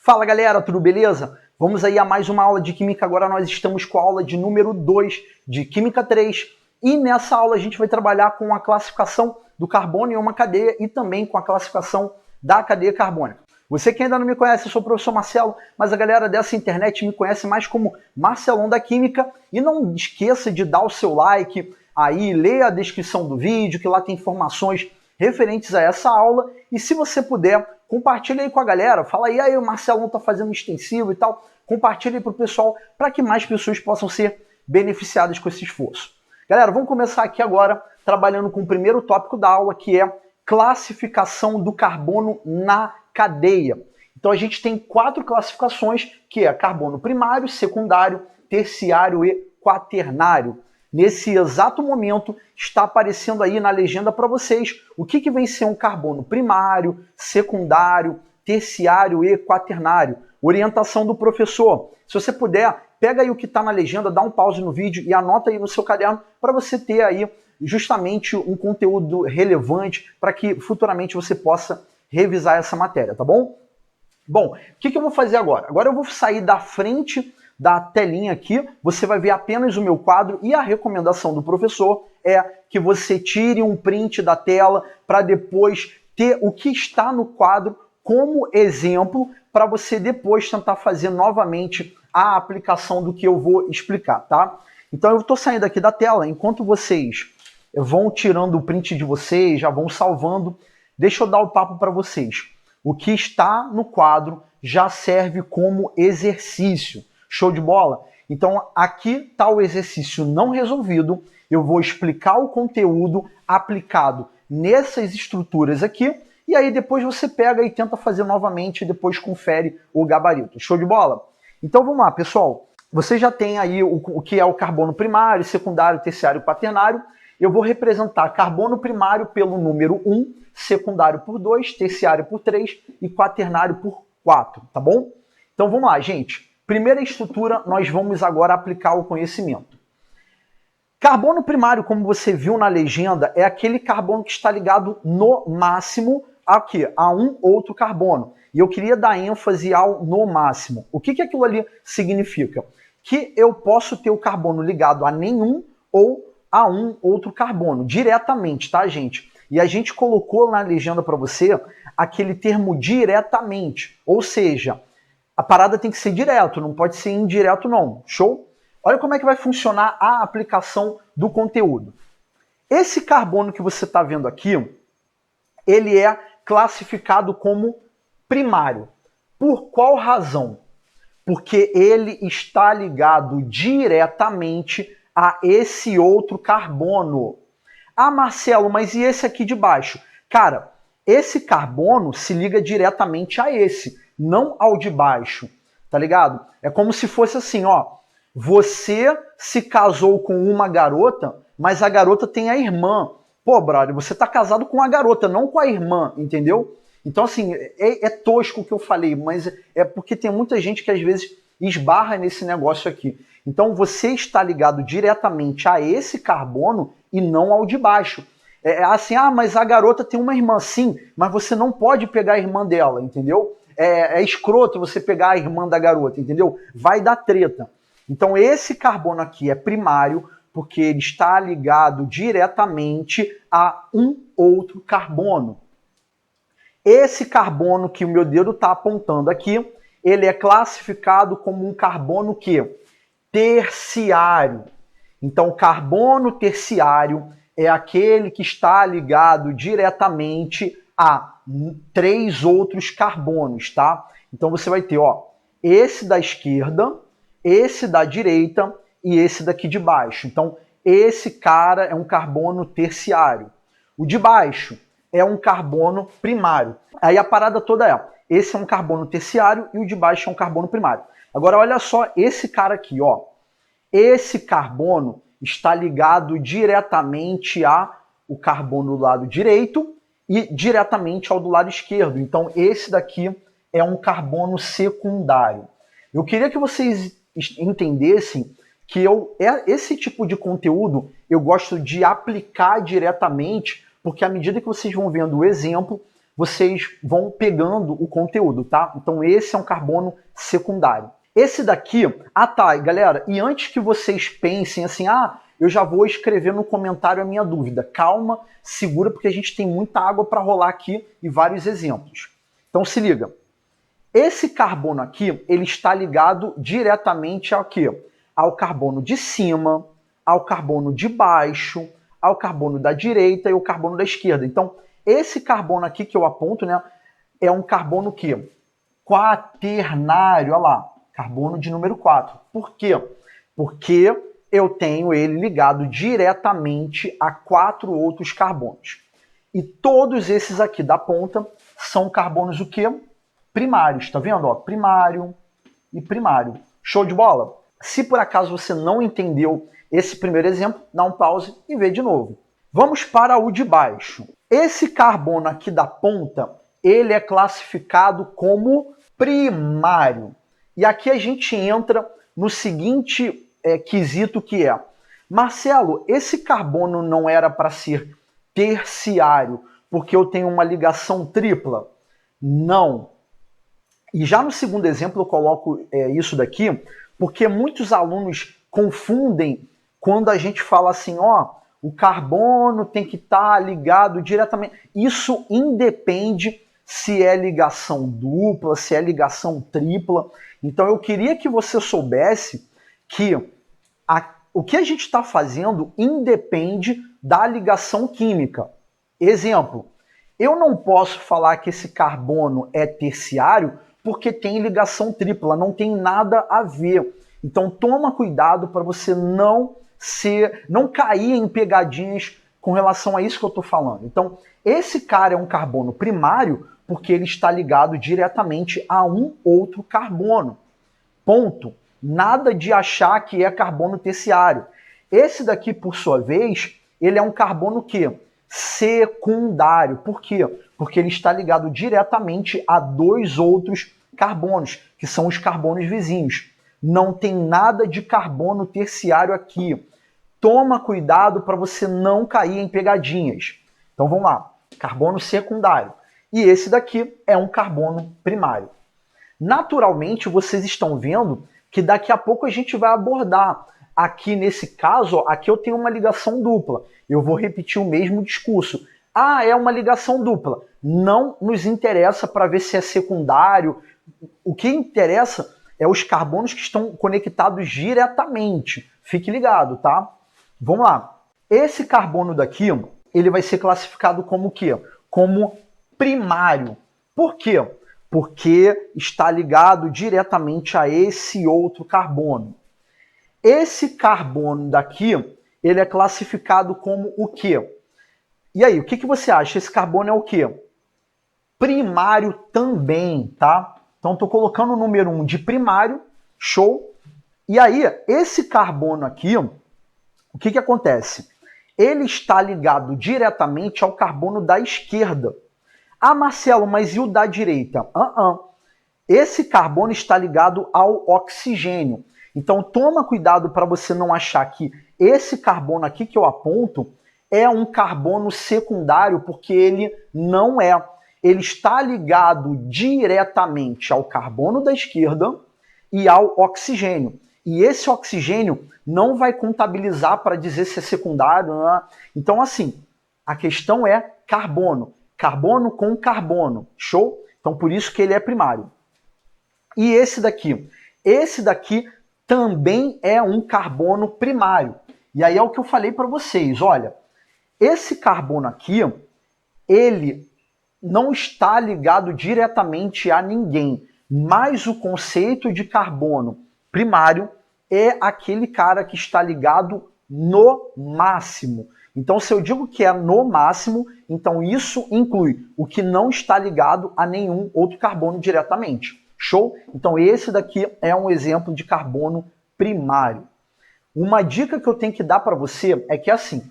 Fala galera, tudo beleza? Vamos aí a mais uma aula de Química. Agora nós estamos com a aula de número 2 de Química 3 e nessa aula a gente vai trabalhar com a classificação do carbono em uma cadeia e também com a classificação da cadeia carbônica. Você que ainda não me conhece, eu sou o professor Marcelo, mas a galera dessa internet me conhece mais como Marcelão da Química. E não esqueça de dar o seu like, aí ler a descrição do vídeo, que lá tem informações referentes a essa aula. E se você puder, compartilha aí com a galera. Fala aí, o Marcelão tá fazendo extensivo e tal. Compartilha aí pro pessoal, para que mais pessoas possam ser beneficiadas com esse esforço. Galera, vamos começar aqui agora trabalhando com o primeiro tópico da aula, que é classificação do carbono na cadeia. Então a gente tem 4 classificações, que é carbono primário, secundário, terciário e quaternário. Nesse exato momento está aparecendo aí na legenda para vocês o que vem ser um carbono primário, secundário, terciário e quaternário. Orientação do professor. Se você puder, pega aí o que está na legenda, dá um pause no vídeo e anota aí no seu caderno para você ter aí justamente um conteúdo relevante para que futuramente você possa revisar essa matéria, tá bom? Bom, o que eu vou fazer agora? Agora eu vou sair da frente da telinha aqui, você vai ver apenas o meu quadro e a recomendação do professor é que você tire um print da tela para depois ter o que está no quadro como exemplo para você depois tentar fazer novamente a aplicação do que eu vou explicar, tá? Então eu estou saindo aqui da tela, enquanto vocês vão tirando o print de vocês, já vão salvando, deixa eu dar o papo para vocês. O que está no quadro já serve como exercício. Show de bola? Então aqui está o exercício não resolvido. Eu vou explicar o conteúdo aplicado nessas estruturas aqui. E aí depois você pega e tenta fazer novamente e depois confere o gabarito. Show de bola? Então vamos lá, pessoal. Você já tem aí o que é o carbono primário, secundário, terciário e quaternário. Eu vou representar carbono primário pelo número 1, secundário por 2, terciário por 3 e quaternário por 4, tá bom? Então vamos lá, gente. Primeira estrutura, nós vamos agora aplicar o conhecimento. Carbono primário, como você viu na legenda, é aquele carbono que está ligado no máximo a quê? A um outro carbono. E eu queria dar ênfase ao no máximo. O que aquilo ali significa? Que eu posso ter o carbono ligado a nenhum ou a um outro carbono, diretamente, tá, gente? E a gente colocou na legenda para você aquele termo diretamente, ou seja, a parada tem que ser direto, não pode ser indireto não, show? Olha como é que vai funcionar a aplicação do conteúdo. Esse carbono que você está vendo aqui, ele é classificado como primário. Por qual razão? Porque ele está ligado diretamente a esse outro carbono. Ah, Marcelo, mas e esse aqui de baixo? Cara, esse carbono se liga diretamente a esse, não ao de baixo, tá ligado? É como se fosse assim, ó, você se casou com uma garota, mas a garota tem a irmã. Pô, brother, você tá casado com a garota, não com a irmã, entendeu? Então, assim, é tosco o que eu falei, mas é porque tem muita gente que às vezes esbarra nesse negócio aqui. Então, você está ligado diretamente a esse carbono e não ao de baixo. É assim, ah, mas a garota tem uma irmã, sim, mas você não pode pegar a irmã dela, entendeu? É escroto você pegar a irmã da garota, entendeu? Vai dar treta. Então esse carbono aqui é primário porque ele está ligado diretamente a um outro carbono. Esse carbono que o meu dedo está apontando aqui, ele é classificado como um carbono que? Terciário. Então carbono terciário é aquele que está ligado diretamente a 3 outros carbonos, tá? Então você vai ter, ó, esse da esquerda, esse da direita e esse daqui de baixo. Então esse cara é um carbono terciário. O de baixo é um carbono primário. Aí a parada toda é, esse é um carbono terciário e o de baixo é um carbono primário. Agora olha só esse cara aqui, ó. Esse carbono está ligado diretamente ao carbono do lado direito e diretamente ao do lado esquerdo. Então esse daqui é um carbono secundário. Eu queria que vocês entendessem que esse tipo de conteúdo eu gosto de aplicar diretamente, porque à medida que vocês vão vendo o exemplo, vocês vão pegando o conteúdo, tá? Então esse é um carbono secundário. Esse daqui, tá, galera, e antes que vocês pensem assim, eu já vou escrever no comentário a minha dúvida. Calma, segura, porque a gente tem muita água para rolar aqui e vários exemplos. Então se liga. Esse carbono aqui, ele está ligado diretamente ao quê? Ao carbono de cima, ao carbono de baixo, ao carbono da direita e ao carbono da esquerda. Então, esse carbono aqui que eu aponto, né, é um carbono que quaternário, olha lá, carbono de número 4. Por quê? Porque eu tenho ele ligado diretamente a 4 outros carbonos. E todos esses aqui da ponta são carbonos o quê? Primários, tá vendo? Ó, primário e primário. Show de bola? Se por acaso você não entendeu esse primeiro exemplo, dá um pause e vê de novo. Vamos para o de baixo. Esse carbono aqui da ponta, ele é classificado como primário. E aqui a gente entra no seguinte quesito que é: Marcelo, esse carbono não era para ser terciário, porque eu tenho uma ligação tripla? Não. E já no segundo exemplo eu coloco isso daqui, porque muitos alunos confundem quando a gente fala assim, o carbono tem que estar ligado diretamente. Isso independe se é ligação dupla, se é ligação tripla. Então eu queria que você soubesse que o que a gente está fazendo independe da ligação química. Exemplo, eu não posso falar que esse carbono é terciário porque tem ligação tripla, não tem nada a ver. Então toma cuidado para você não cair em pegadinhas com relação a isso que eu estou falando. Então esse cara é um carbono primário porque ele está ligado diretamente a um outro carbono. Ponto. Nada de achar que é carbono terciário. Esse daqui, por sua vez, ele é um carbono que secundário. Por quê? Porque ele está ligado diretamente a 2 outros carbonos, que são os carbonos vizinhos. Não tem nada de carbono terciário aqui. Toma cuidado para você não cair em pegadinhas. Então vamos lá. Carbono secundário. E esse daqui é um carbono primário. Naturalmente, vocês estão vendo que daqui a pouco a gente vai abordar. Aqui nesse caso, aqui eu tenho uma ligação dupla. Eu vou repetir o mesmo discurso. É uma ligação dupla. Não nos interessa para ver se é secundário. O que interessa é os carbonos que estão conectados diretamente. Fique ligado, tá? Vamos lá. Esse carbono daqui, ele vai ser classificado como o quê? Como primário. Por quê? Porque está ligado diretamente a esse outro carbono. Esse carbono daqui, ele é classificado como o quê? E aí, o que você acha? Esse carbono é o quê? Primário também, tá? Então, estou colocando o número 1 de primário, show. E aí, esse carbono aqui, o que acontece? Ele está ligado diretamente ao carbono da esquerda. Marcelo, mas e o da direita? Esse carbono está ligado ao oxigênio. Então toma cuidado para você não achar que esse carbono aqui que eu aponto é um carbono secundário, porque ele não é. Ele está ligado diretamente ao carbono da esquerda e ao oxigênio. E esse oxigênio não vai contabilizar para dizer se é secundário. Né? Então, assim, a questão é carbono. Carbono com carbono. Show? Então, por isso que ele é primário. E esse daqui? Esse daqui também é um carbono primário. E aí é o que eu falei para vocês. Olha, esse carbono aqui, ele não está ligado diretamente a ninguém. Mas o conceito de carbono primário é aquele cara que está ligado no máximo. Então, se eu digo que é no máximo, então isso inclui o que não está ligado a nenhum outro carbono diretamente. Show? Então, esse daqui é um exemplo de carbono primário. Uma dica que eu tenho que dar para você é que, assim,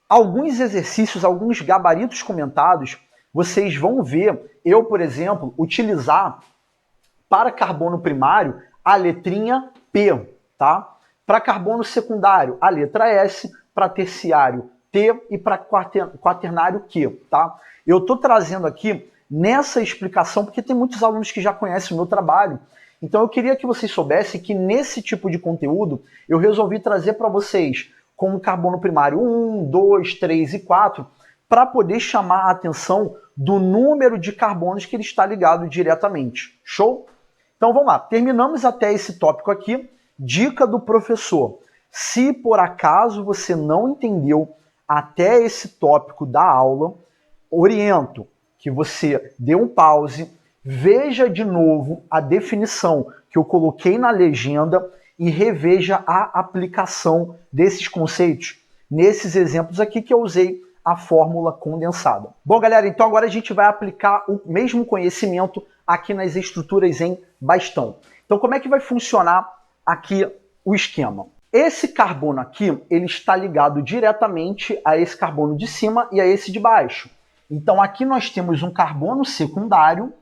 alguns exercícios, alguns gabaritos comentados, vocês vão ver eu, por exemplo, utilizar para carbono primário a letrinha P, tá? Para carbono secundário, a letra S, para terciário, T e para quaternário Q, tá? Eu estou trazendo aqui nessa explicação porque tem muitos alunos que já conhecem o meu trabalho. Então eu queria que vocês soubessem que nesse tipo de conteúdo eu resolvi trazer para vocês como carbono primário 1, 2, 3 e 4 para poder chamar a atenção do número de carbonos que ele está ligado diretamente. Show? Então vamos lá, terminamos até esse tópico aqui. Dica do professor: se por acaso você não entendeu até esse tópico da aula, oriento que você dê um pause, veja de novo a definição que eu coloquei na legenda e reveja a aplicação desses conceitos nesses exemplos aqui que eu usei a fórmula condensada. Bom, galera, então agora a gente vai aplicar o mesmo conhecimento aqui nas estruturas em bastão. Então, como é que vai funcionar aqui o esquema? Esse carbono aqui, ele está ligado diretamente a esse carbono de cima e a esse de baixo. Então, aqui nós temos um carbono secundário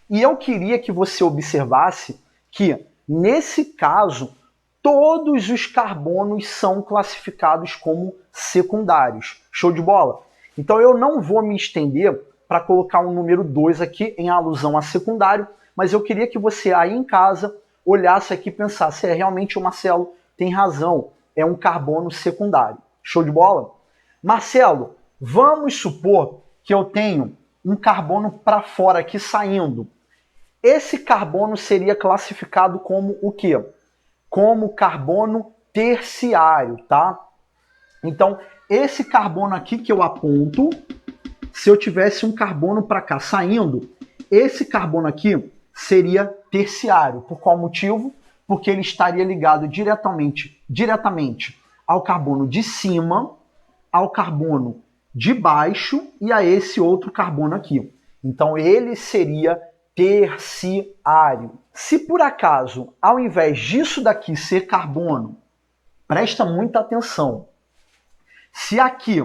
e eu queria que você observasse que, nesse caso, todos os carbonos são classificados como secundários. Show de bola? Então eu não vou me estender para colocar um número 2 aqui em alusão a secundário, mas eu queria que você aí em casa olhasse aqui e pensasse, realmente o Marcelo tem razão, é um carbono secundário. Show de bola? Marcelo, vamos supor que eu tenho um carbono para fora aqui saindo. Esse carbono seria classificado como o quê? Como carbono terciário, tá? Então, esse carbono aqui que eu aponto, se eu tivesse um carbono para cá saindo, esse carbono aqui seria terciário. Por qual motivo? Porque ele estaria ligado diretamente ao carbono de cima, ao carbono de baixo e a esse outro carbono aqui. Então, ele seria terciário. Se por acaso, ao invés disso daqui ser carbono, presta muita atenção. Se aqui,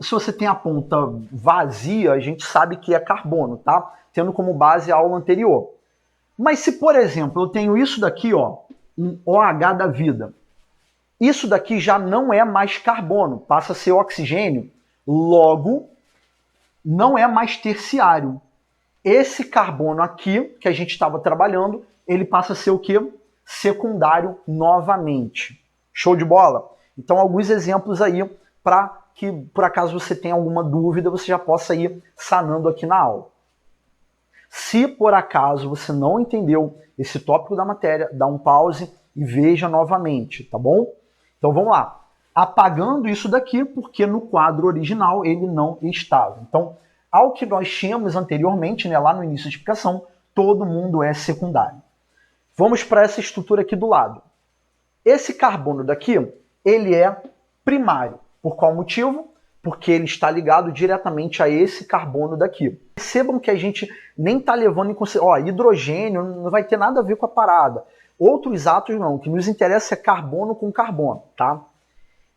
se você tem a ponta vazia, a gente sabe que é carbono, tá? Tendo como base a aula anterior. Mas se, por exemplo, eu tenho isso daqui, ó, um OH da vida, isso daqui já não é mais carbono, passa a ser oxigênio, logo não é mais terciário. Esse carbono aqui, que a gente estava trabalhando, ele passa a ser o quê? Secundário novamente. Show de bola? Então, alguns exemplos aí para que, por acaso você tenha alguma dúvida, você já possa ir sanando aqui na aula. Se por acaso você não entendeu esse tópico da matéria, dá um pause e veja novamente, tá bom? Então vamos lá. Apagando isso daqui, porque no quadro original ele não estava. Então, ao que nós tínhamos anteriormente, né, lá no início da explicação, todo mundo é secundário. Vamos para essa estrutura aqui do lado. Esse carbono daqui, ele é primário. Por qual motivo? Porque ele está ligado diretamente a esse carbono daqui. Percebam que a gente nem está levando em consideração, hidrogênio não vai ter nada a ver com a parada. Outros átomos não, o que nos interessa é carbono com carbono, tá?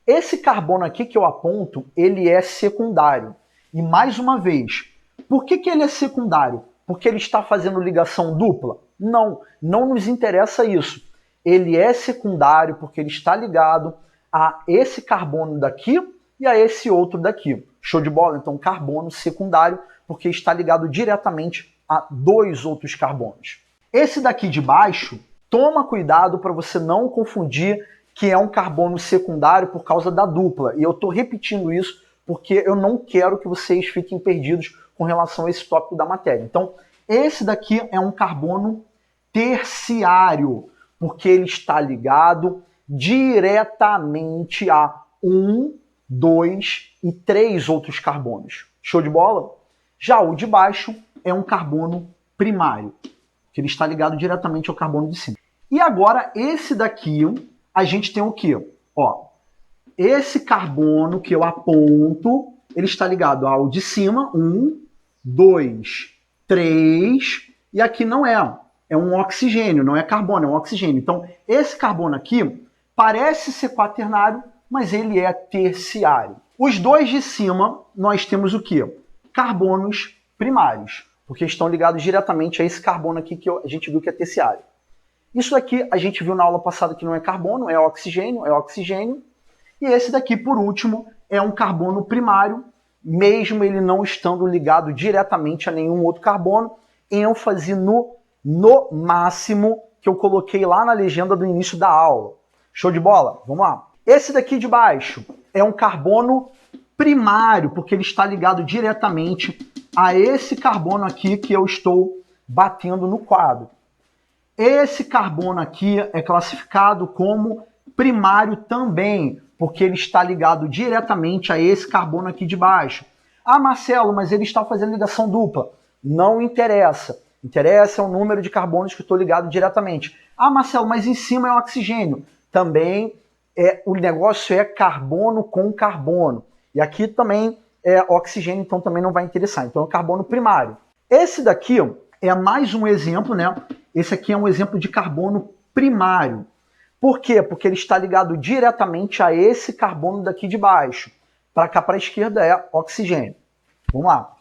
Esse carbono aqui que eu aponto, ele é secundário. E mais uma vez, por que ele é secundário? Porque ele está fazendo ligação dupla? Não, não nos interessa isso. Ele é secundário porque ele está ligado a esse carbono daqui e a esse outro daqui. Show de bola? Então, carbono secundário porque está ligado diretamente a dois outros carbonos. Esse daqui de baixo, toma cuidado para você não confundir que é um carbono secundário por causa da dupla. E eu estou repetindo isso porque eu não quero que vocês fiquem perdidos com relação a esse tópico da matéria. Então, esse daqui é um carbono terciário, porque ele está ligado diretamente a 1, 2 e 3 outros carbonos. Show de bola? Já o de baixo é um carbono primário, que ele está ligado diretamente ao carbono de cima. E agora, esse daqui, a gente tem o quê? Ó, esse carbono que eu aponto, ele está ligado ao de cima, 1, 2, 3, e aqui não é, é um oxigênio, não é carbono, é um oxigênio. Então, esse carbono aqui parece ser quaternário, mas ele é terciário. Os dois de cima, nós temos o quê? Carbonos primários, porque estão ligados diretamente a esse carbono aqui que a gente viu que é terciário. Isso aqui a gente viu na aula passada que não é carbono, é oxigênio, E esse daqui, por último, é um carbono primário, mesmo ele não estando ligado diretamente a nenhum outro carbono, ênfase no máximo que eu coloquei lá na legenda do início da aula. Show de bola? Vamos lá. Esse daqui de baixo é um carbono primário, porque ele está ligado diretamente a esse carbono aqui que eu estou batendo no quadro. Esse carbono aqui é classificado como primário também, porque ele está ligado diretamente a esse carbono aqui de baixo. Ah, Marcelo, mas ele está fazendo ligação dupla. Não interessa. Interessa é o número de carbonos que estou ligado diretamente. Ah, Marcelo, mas em cima é o oxigênio. Também o negócio é carbono com carbono. E aqui também é oxigênio, então também não vai interessar. Então é carbono primário. Esse daqui é mais um exemplo, né? Esse aqui é um exemplo de carbono primário. Por quê? Porque ele está ligado diretamente a esse carbono daqui de baixo. Para cá, para a esquerda, é oxigênio. Vamos lá.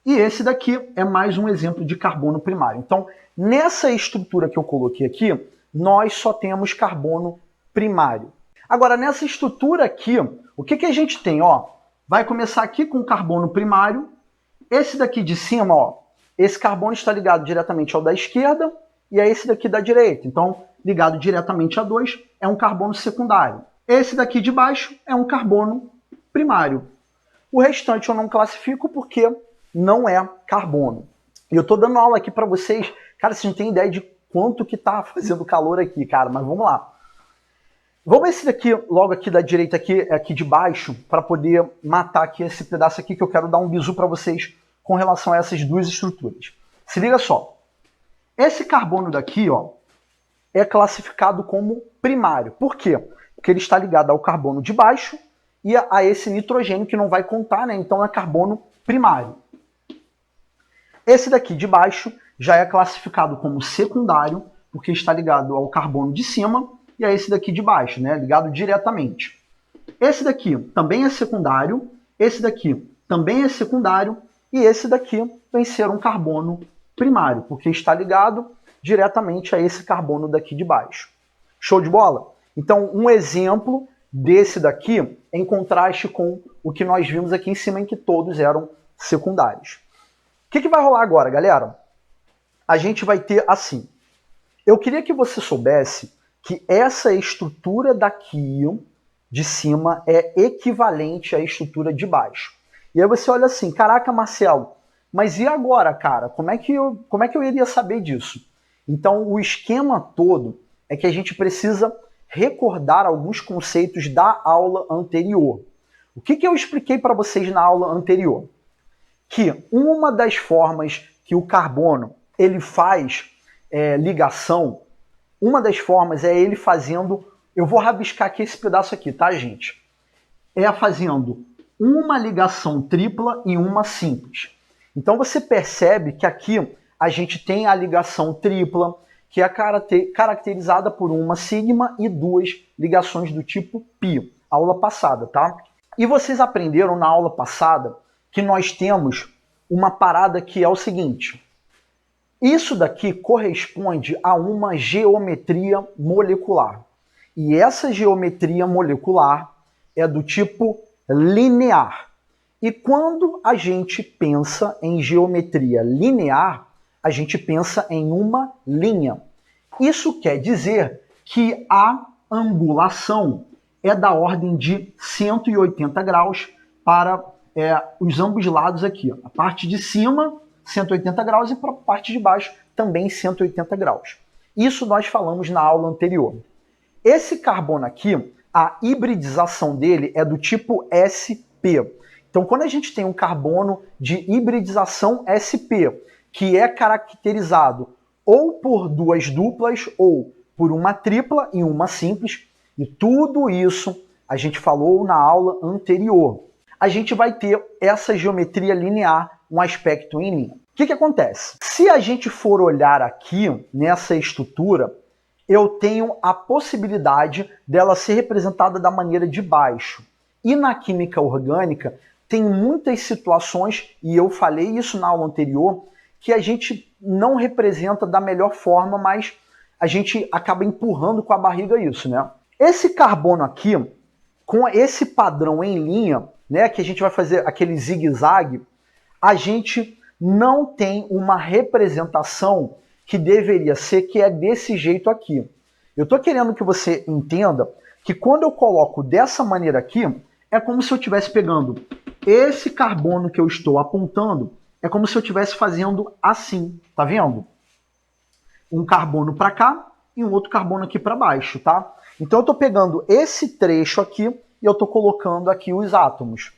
E esse daqui é mais um exemplo de carbono primário. Então, nessa estrutura que eu coloquei aqui, nós só temos carbono primário. Agora, nessa estrutura aqui, o que a gente tem? Ó, vai começar aqui com carbono primário. Esse daqui de cima, ó, esse carbono está ligado diretamente ao da esquerda e a esse daqui da direita. Então, ligado diretamente a 2 é um carbono secundário. Esse daqui de baixo é um carbono primário. O restante eu não classifico porque não é carbono. E eu estou dando aula aqui para vocês. Cara, vocês não têm ideia de quanto que está fazendo calor aqui, cara. Mas vamos lá. Vamos esse daqui, logo aqui da direita, aqui de baixo, para poder matar aqui esse pedaço aqui que eu quero dar um bizu para vocês com relação a essas duas estruturas. Se liga só. Esse carbono daqui, ó, é classificado como primário. Por quê? Porque ele está ligado ao carbono de baixo e a esse nitrogênio que não vai contar, né? Então é carbono primário. Esse daqui de baixo já é classificado como secundário, porque está ligado ao carbono de cima e a esse daqui de baixo, né? Ligado diretamente. Esse daqui também é secundário, esse daqui também é secundário e esse daqui vem ser um carbono primário, porque está ligado diretamente a esse carbono daqui de baixo. Show de bola? Então, um exemplo desse daqui em contraste com o que nós vimos aqui em cima, em que todos eram secundários. O que vai rolar agora, galera? A gente vai ter assim. Eu queria que você soubesse que essa estrutura daqui de cima é equivalente à estrutura de baixo. E aí você olha assim, caraca, Marcelo, mas e agora, cara? Como é que eu iria saber disso? Então, o esquema todo é que a gente precisa recordar alguns conceitos da aula anterior. O que eu expliquei para vocês na aula anterior? Que uma das formas que o carbono ele faz ligação, uma das formas é ele fazendo, eu vou rabiscar aqui esse pedaço aqui, tá, gente? É fazendo uma ligação tripla e uma simples. Então você percebe que aqui a gente tem a ligação tripla, que é caracterizada por uma sigma e duas ligações do tipo π, aula passada, tá? E vocês aprenderam na aula passada que nós temos uma parada que é o seguinte. Isso daqui corresponde a uma geometria molecular. E essa geometria molecular é do tipo linear. E quando a gente pensa em geometria linear, a gente pensa em uma linha. Isso quer dizer que a angulação é da ordem de 180 graus para os ambos lados aqui. A parte de cima, 180 graus, e para a parte de baixo, também 180 graus. Isso nós falamos na aula anterior. Esse carbono aqui, a hibridização dele é do tipo sp. Então, quando a gente tem um carbono de hibridização sp, que é caracterizado ou por duas duplas ou por uma tripla e uma simples, e tudo isso a gente falou na aula anterior. A gente vai ter essa geometria linear, um aspecto em linha. O que acontece? Se a gente for olhar aqui nessa estrutura, eu tenho a possibilidade dela ser representada da maneira de baixo. E na química orgânica, tem muitas situações, e eu falei isso na aula anterior, que a gente não representa da melhor forma, mas a gente acaba empurrando com a barriga isso, né? Esse carbono aqui com esse padrão em linha, né, que a gente vai fazer aquele zigue-zague, a gente não tem uma representação que deveria ser, que é desse jeito aqui. Eu estou querendo que você entenda que quando eu coloco dessa maneira aqui, é como se eu estivesse pegando esse carbono que eu estou apontando, é como se eu estivesse fazendo assim, tá vendo? Um carbono para cá e um outro carbono aqui para baixo, tá? Então eu estou pegando esse trecho aqui e eu estou colocando aqui os átomos.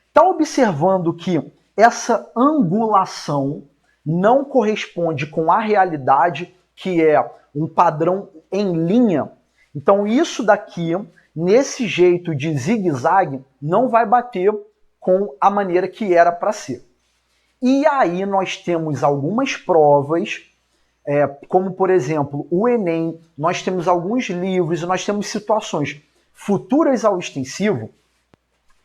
Está observando que essa angulação não corresponde com a realidade, que é um padrão em linha. Então isso daqui, nesse jeito de zigue-zague, não vai bater com a maneira que era para ser. E aí nós temos algumas provas, como por exemplo o Enem, nós temos alguns livros, nós temos situações futuras ao extensivo,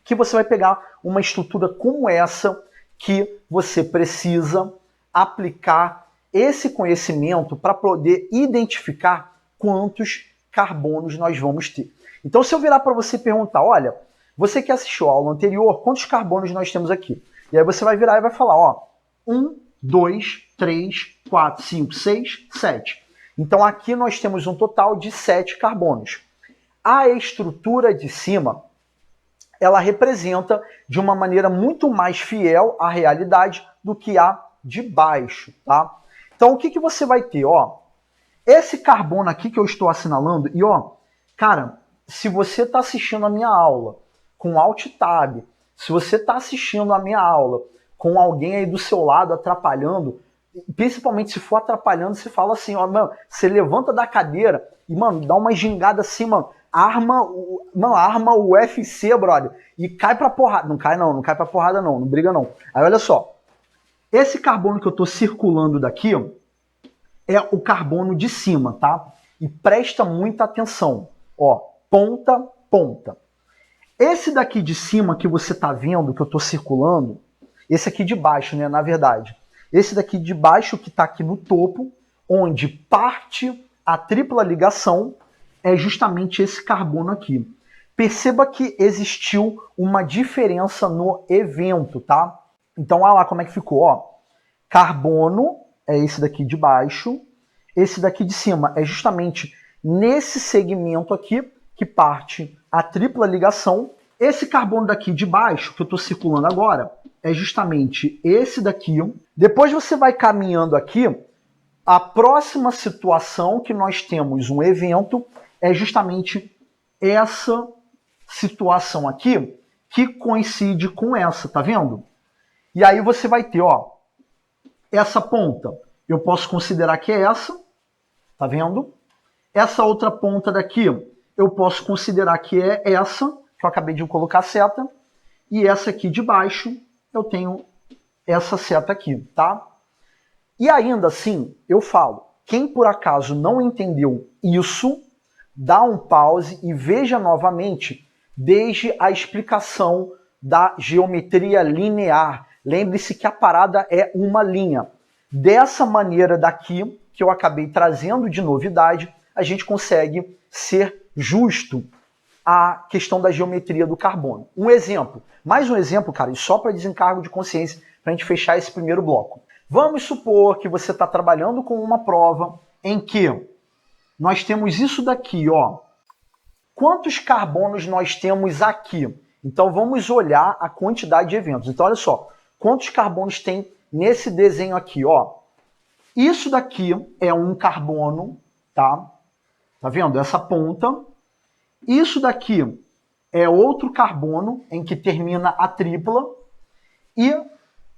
que você vai pegar uma estrutura como essa, que você precisa aplicar esse conhecimento para poder identificar quantos carbonos nós vamos ter. Então, se eu virar para você e perguntar, olha, você que assistiu a aula anterior, quantos carbonos nós temos aqui? E aí você vai virar e vai falar, ó, 1, 2, 3, 4, 5, 6, 7. Então, aqui nós temos um total de 7 carbonos. A estrutura de cima, ela representa de uma maneira muito mais fiel à realidade do que a de baixo, tá? Então, o que, que você vai ter? Ó, esse carbono aqui que eu estou assinalando, e ó, cara, se você está assistindo a minha aula com Alt Tab, se você está assistindo a minha aula com alguém aí do seu lado atrapalhando, principalmente se for atrapalhando, você fala assim, ó, mano, você levanta da cadeira e, mano, dá uma gingada assim, mano, arma o UFC, brother, e cai pra porrada. Não cai não, não cai pra porrada não, não briga não. Aí olha só, esse carbono que eu tô circulando daqui é o carbono de cima, tá? E presta muita atenção, ó, ponta, ponta. Esse daqui de cima que você tá vendo, que eu tô circulando, esse aqui de baixo, né, na verdade. Esse daqui de baixo que tá aqui no topo, onde parte a tripla ligação, é justamente esse carbono aqui. Perceba que existiu uma diferença no evento, tá? Então, olha lá como é que ficou, ó. Carbono é esse daqui de baixo, esse daqui de cima é justamente nesse segmento aqui que parte a tripla ligação. Esse carbono daqui de baixo, que eu estou circulando agora, é justamente esse daqui. Depois você vai caminhando aqui, a próxima situação que nós temos um evento é justamente essa situação aqui que coincide com essa, tá vendo? E aí você vai ter, ó, essa ponta, eu posso considerar que é essa, tá vendo? Essa outra ponta daqui, eu posso considerar que é essa, que eu acabei de colocar a seta, e essa aqui de baixo, eu tenho essa seta aqui, tá? E ainda assim, eu falo, quem por acaso não entendeu isso, dá um pause e veja novamente desde a explicação da geometria linear. Lembre-se que a parada é uma linha. Dessa maneira daqui, que eu acabei trazendo de novidade, a gente consegue ser justo à questão da geometria do carbono. Um exemplo, mais um exemplo, cara, e só para desencargo de consciência, para a gente fechar esse primeiro bloco. Vamos supor que você está trabalhando com uma prova em que nós temos isso daqui, ó. Quantos carbonos nós temos aqui? Então vamos olhar a quantidade de eventos. Então olha só, quantos carbonos tem nesse desenho aqui, ó? Isso daqui é um carbono, tá? Tá vendo? Essa ponta. Isso daqui é outro carbono em que termina a tripla. E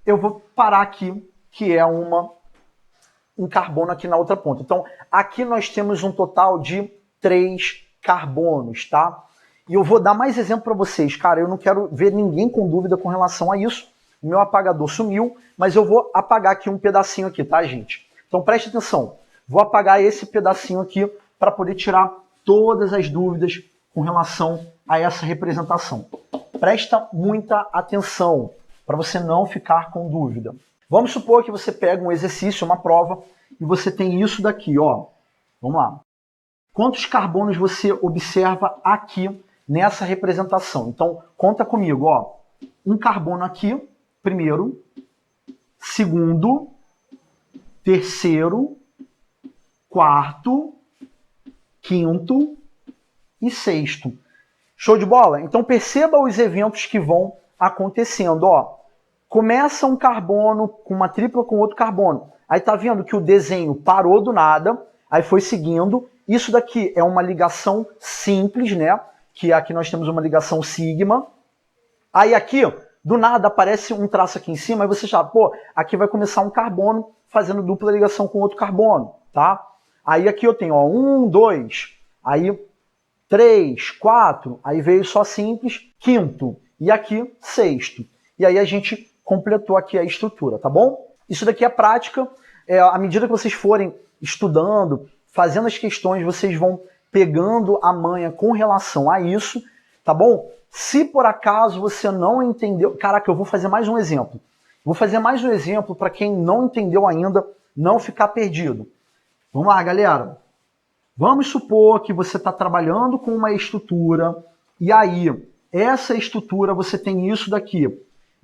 eu vou parar aqui, que é um carbono aqui na outra ponta. Então, aqui nós temos um total de 3 carbonos, tá? E eu vou dar mais exemplo para vocês. Cara, eu não quero ver ninguém com dúvida com relação a isso. O meu apagador sumiu, mas eu vou apagar aqui um pedacinho aqui, tá, gente? Então, preste atenção. Vou apagar esse pedacinho aqui para poder tirar todas as dúvidas com relação a essa representação. Presta muita atenção para você não ficar com dúvida. Vamos supor que você pega um exercício, uma prova, e você tem isso daqui, ó. Vamos lá. Quantos carbonos você observa aqui nessa representação. Então, conta comigo, ó. Um carbono aqui, primeiro, segundo, terceiro, quarto, quinto e sexto. Show de bola? Então perceba os eventos que vão acontecendo. Ó, começa um carbono com uma tripla com outro carbono. Aí tá vendo que o desenho parou do nada, aí foi seguindo. Isso daqui é uma ligação simples, né? Que aqui nós temos uma ligação sigma. Aí aqui, do nada, aparece um traço aqui em cima, aí você já, pô, aqui vai começar um carbono fazendo dupla ligação com outro carbono, tá? Aí aqui eu tenho, ó, 1, 2, aí 3, 4, aí veio só simples, quinto, e aqui sexto. E aí a gente completou aqui a estrutura, tá bom? Isso daqui é prática, à medida que vocês forem estudando, fazendo as questões, vocês vão pegando a manha com relação a isso, tá bom? Se por acaso você não entendeu... Caraca, eu vou fazer mais um exemplo. Vou fazer mais um exemplo para quem não entendeu ainda, não ficar perdido. Vamos lá, galera. Vamos supor que você está trabalhando com uma estrutura e aí, essa estrutura, você tem isso daqui.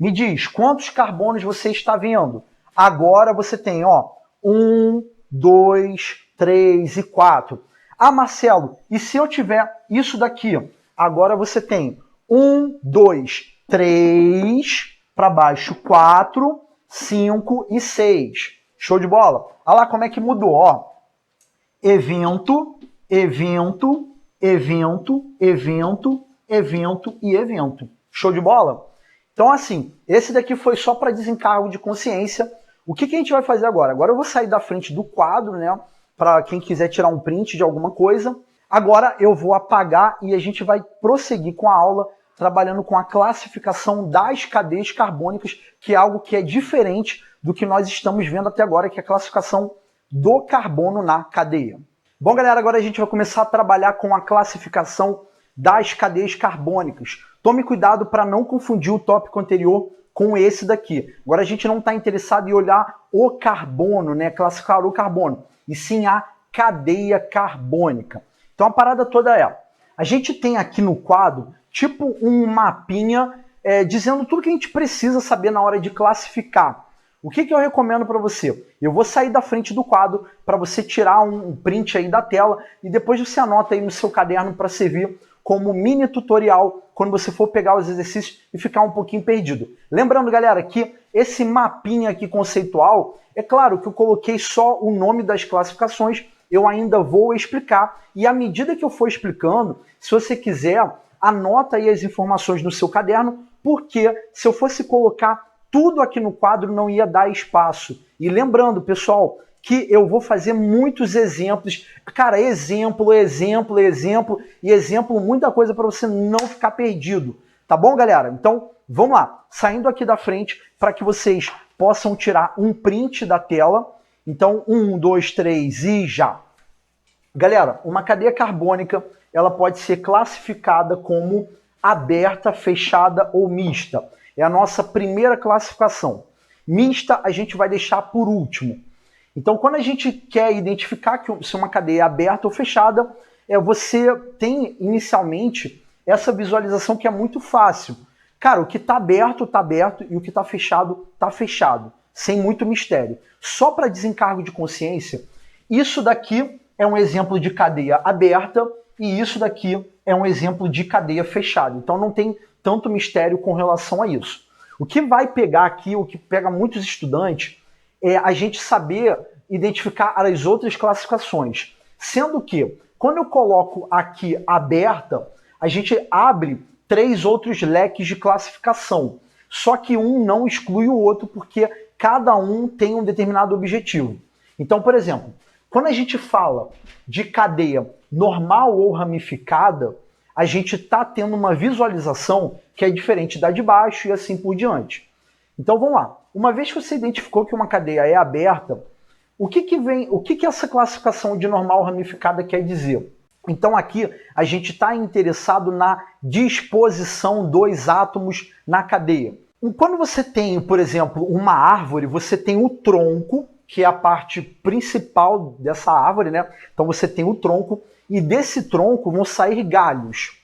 Me diz, quantos carbonos você está vendo? Agora você tem, ó, 1, 2, 3 e 4. Ah, Marcelo, e se eu tiver isso daqui? Agora você tem 1, 2, 3, para baixo 4, 5 e 6. Show de bola? Olha lá como é que mudou, ó. Evento, evento, evento, evento, evento e evento. Show de bola? Então, assim, esse daqui foi só para desencargo de consciência. O que a gente vai fazer agora? Agora eu vou sair da frente do quadro, né? Para quem quiser tirar um print de alguma coisa. Agora eu vou apagar e a gente vai prosseguir com a aula trabalhando com a classificação das cadeias carbônicas, que é algo que é diferente do que nós estamos vendo até agora, que é a classificação do carbono na cadeia. Bom, galera, agora a gente vai começar a trabalhar com a classificação das cadeias carbônicas. Tome cuidado para não confundir o tópico anterior com esse daqui. Agora a gente não está interessado em olhar o carbono, né? Classificar o carbono, e sim a cadeia carbônica. Então a parada toda é, a gente tem aqui no quadro tipo um mapinha dizendo tudo que a gente precisa saber na hora de classificar. O que eu recomendo para você? Eu vou sair da frente do quadro para você tirar um print aí da tela e depois você anota aí no seu caderno para servir como mini tutorial quando você for pegar os exercícios e ficar um pouquinho perdido. Lembrando, galera, que esse mapinha aqui conceitual, é claro que eu coloquei só o nome das classificações, eu ainda vou explicar e à medida que eu for explicando, se você quiser, anota aí as informações no seu caderno, porque se eu fosse colocar tudo aqui no quadro não ia dar espaço. E lembrando, pessoal, que eu vou fazer muitos exemplos. Cara, exemplo, exemplo, exemplo e exemplo, muita coisa para você não ficar perdido. Tá bom, galera? Então, vamos lá. Saindo aqui da frente para que vocês possam tirar um print da tela. Então, 1, 2, 3 e já. Galera, uma cadeia carbônica, ela pode ser classificada como aberta, fechada ou mista. É a nossa primeira classificação. Mista a gente vai deixar por último. Então, quando a gente quer identificar se uma cadeia é aberta ou fechada, você tem inicialmente essa visualização que é muito fácil. Cara, o que está aberto e o que está fechado, sem muito mistério. Só para desencargo de consciência, isso daqui é um exemplo de cadeia aberta e isso daqui é um exemplo de cadeia fechada. Então, não tem tanto mistério com relação a isso. O que vai pegar aqui, o que pega muitos estudantes, é a gente saber identificar as outras classificações. Sendo que, quando eu coloco aqui aberta, a gente abre 3 outros leques de classificação. Só que um não exclui o outro, porque cada um tem um determinado objetivo. Então, por exemplo, quando a gente fala de cadeia normal ou ramificada, a gente está tendo uma visualização que é diferente da de baixo e assim por diante. Então vamos lá. Uma vez que você identificou que uma cadeia é aberta, o que essa classificação de normal ramificada quer dizer? Então aqui a gente está interessado na disposição dos átomos na cadeia. Quando você tem, por exemplo, uma árvore, você tem o tronco, que é a parte principal dessa árvore, né? Então você tem o tronco, e desse tronco vão sair galhos.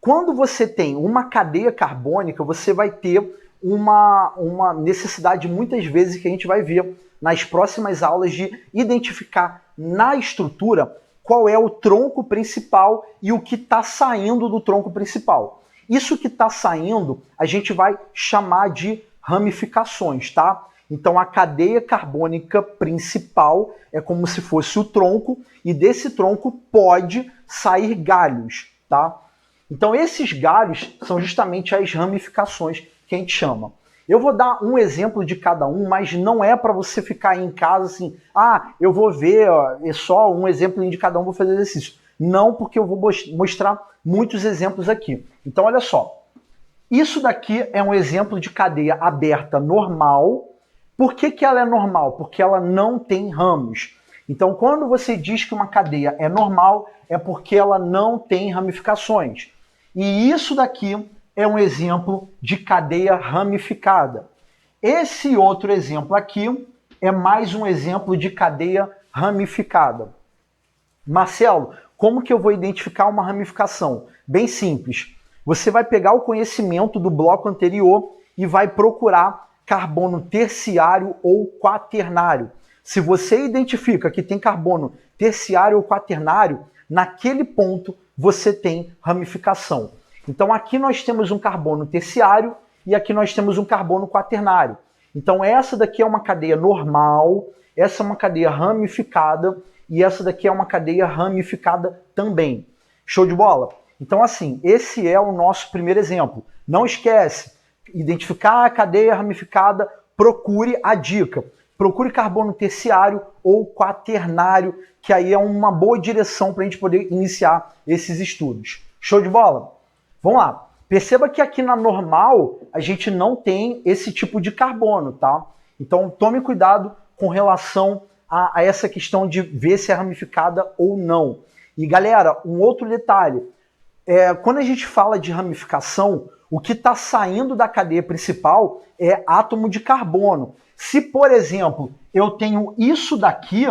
Quando você tem uma cadeia carbônica, você vai ter uma necessidade, muitas vezes, que a gente vai ver nas próximas aulas, de identificar na estrutura qual é o tronco principal e o que está saindo do tronco principal. Isso que está saindo, a gente vai chamar de ramificações, tá? Então, a cadeia carbônica principal é como se fosse o tronco, e desse tronco pode sair galhos, tá? Então, esses galhos são justamente as ramificações que a gente chama. Eu vou dar um exemplo de cada um, mas não é para você ficar aí em casa assim, eu vou ver, é só um exemplo de cada um, vou fazer exercício. Não, porque eu vou mostrar muitos exemplos aqui. Então, olha só. Isso daqui é um exemplo de cadeia aberta normal. Por que ela é normal? Porque ela não tem ramos. Então, quando você diz que uma cadeia é normal, é porque ela não tem ramificações. E isso daqui é um exemplo de cadeia ramificada. Esse outro exemplo aqui é mais um exemplo de cadeia ramificada. Marcelo, como que eu vou identificar uma ramificação? Bem simples. Você vai pegar o conhecimento do bloco anterior e vai procurar carbono terciário ou quaternário. Se você identifica que tem carbono terciário ou quaternário, naquele ponto você tem ramificação. Então aqui nós temos um carbono terciário e aqui nós temos um carbono quaternário. Então essa daqui é uma cadeia normal, essa é uma cadeia ramificada e essa daqui é uma cadeia ramificada também. Show de bola? Então assim, esse é o nosso primeiro exemplo. Não esquece, identificar a cadeia ramificada, procure a dica. Procure carbono terciário ou quaternário, que aí é uma boa direção para a gente poder iniciar esses estudos. Show de bola? Vamos lá. Perceba que aqui na normal a gente não tem esse tipo de carbono, tá? Então tome cuidado com relação a essa questão de ver se é ramificada ou não. E galera, um outro detalhe. Quando a gente fala de ramificação, o que está saindo da cadeia principal é átomo de carbono. Se, por exemplo, eu tenho isso daqui,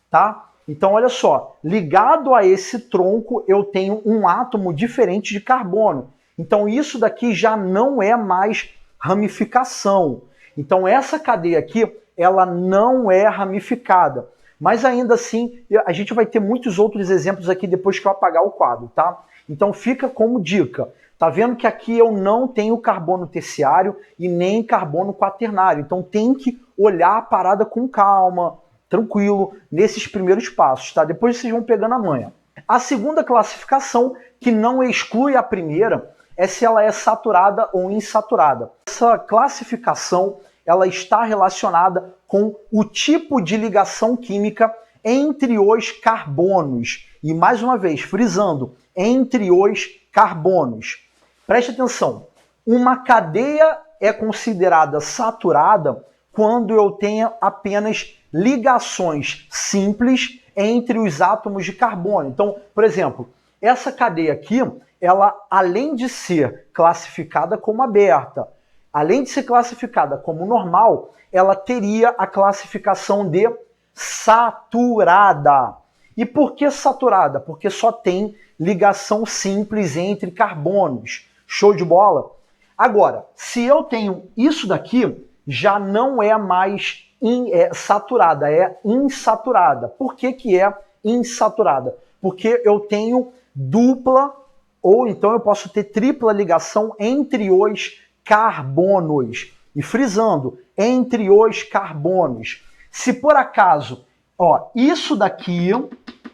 tá? Então, olha só, ligado a esse tronco, eu tenho um átomo diferente de carbono. Então, isso daqui já não é mais ramificação. Então, essa cadeia aqui, ela não é ramificada. Mas, ainda assim, a gente vai ter muitos outros exemplos aqui depois que eu apagar o quadro, tá? Então, fica como dica. Tá vendo que aqui eu não tenho carbono terciário e nem carbono quaternário. Então tem que olhar a parada com calma, tranquilo, nesses primeiros passos, tá? Depois vocês vão pegando a manha. A segunda classificação, que não exclui a primeira, é se ela é saturada ou insaturada. Essa classificação, ela está relacionada com o tipo de ligação química entre os carbonos. E mais uma vez, frisando, entre os carbonos. Preste atenção, uma cadeia é considerada saturada quando eu tenho apenas ligações simples entre os átomos de carbono. Então, por exemplo, essa cadeia aqui, ela, além de ser classificada como aberta, além de ser classificada como normal, ela teria a classificação de saturada. E por que saturada? Porque só tem ligação simples entre carbonos. Show de bola? Agora, se eu tenho isso daqui, já não é mais saturada, é insaturada. Por que que é insaturada? Porque eu tenho dupla, ou então eu posso ter tripla ligação entre os carbonos. E frisando, entre os carbonos. Se por acaso, isso daqui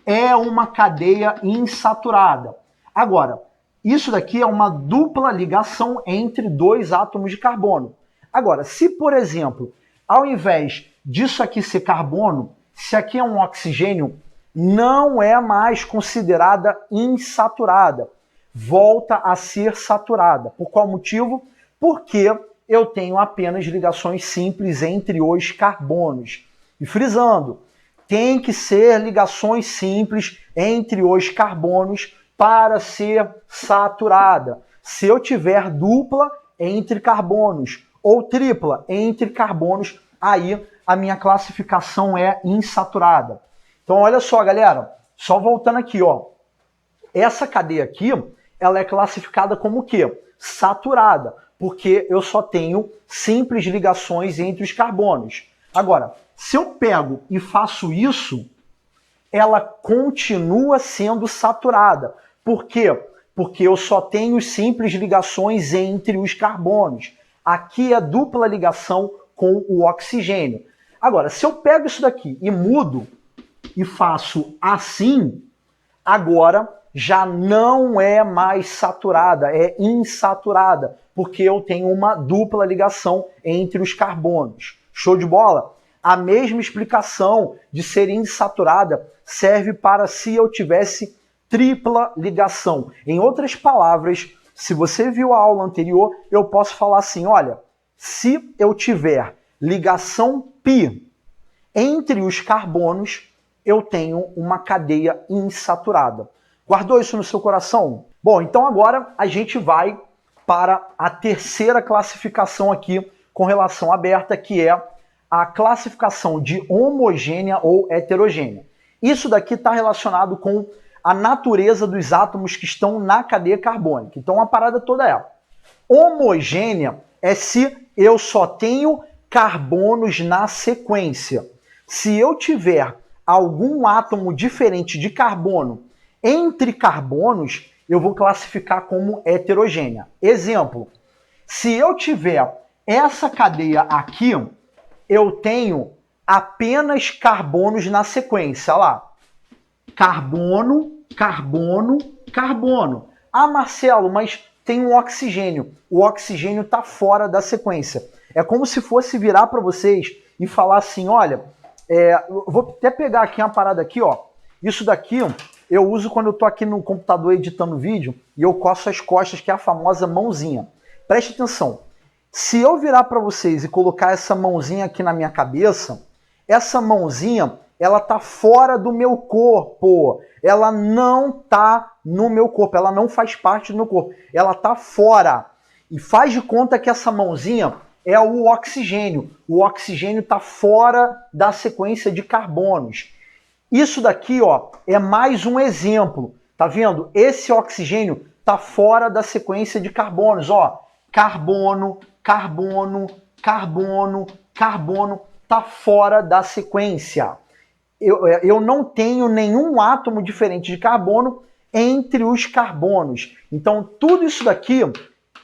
é uma cadeia insaturada. Agora, isso daqui é uma dupla ligação entre dois átomos de carbono. Agora, se, por exemplo, ao invés disso aqui ser carbono, se aqui é um oxigênio, não é mais considerada insaturada. Volta a ser saturada. Por qual motivo? Porque eu tenho apenas ligações simples entre os carbonos. E frisando, tem que ser ligações simples entre os carbonos para ser saturada. Se eu tiver dupla entre carbonos ou tripla entre carbonos, aí a minha classificação é insaturada. Então olha só, galera, só voltando aqui, essa cadeia aqui, ela é classificada como o quê? Saturada, porque eu só tenho simples ligações entre os carbonos. Agora, se eu pego e faço isso, ela continua sendo saturada. Por quê? Porque eu só tenho simples ligações entre os carbonos. Aqui é dupla ligação com o oxigênio. Agora, se eu pego isso daqui e mudo e faço assim, agora já não é mais saturada, é insaturada, porque eu tenho uma dupla ligação entre os carbonos. Show de bola? A mesma explicação de ser insaturada serve para se eu tivesse tripla ligação. Em outras palavras, se você viu a aula anterior, eu posso falar assim, olha, se eu tiver ligação π entre os carbonos, eu tenho uma cadeia insaturada. Guardou isso no seu coração? Bom, então agora a gente vai para a terceira classificação aqui com relação aberta, que é a classificação de homogênea ou heterogênea. Isso daqui está relacionado com a natureza dos átomos que estão na cadeia carbônica. Então a parada toda é: homogênea é se eu só tenho carbonos na sequência. Se eu tiver algum átomo diferente de carbono entre carbonos, eu vou classificar como heterogênea. Exemplo, se eu tiver essa cadeia aqui, eu tenho apenas carbonos na sequência. Olha lá. Carbono, carbono, carbono. Ah, Marcelo, mas tem um oxigênio. O oxigênio está fora da sequência. É como se fosse virar para vocês e falar assim, olha, vou até pegar aqui uma parada aqui, ó. Isso daqui eu uso quando eu estou aqui no computador editando vídeo e eu coço as costas, que é a famosa mãozinha. Preste atenção. Se eu virar para vocês e colocar essa mãozinha aqui na minha cabeça, essa mãozinha, ela tá fora do meu corpo. Ela não tá no meu corpo, ela não faz parte do meu corpo. Ela tá fora. E faz de conta que essa mãozinha é o oxigênio. O oxigênio tá fora da sequência de carbonos. Isso daqui, ó, é mais um exemplo. Tá vendo? Esse oxigênio tá fora da sequência de carbonos, ó. Carbono, carbono, carbono, carbono, tá fora da sequência. Eu não tenho nenhum átomo diferente de carbono entre os carbonos. Então, tudo isso daqui,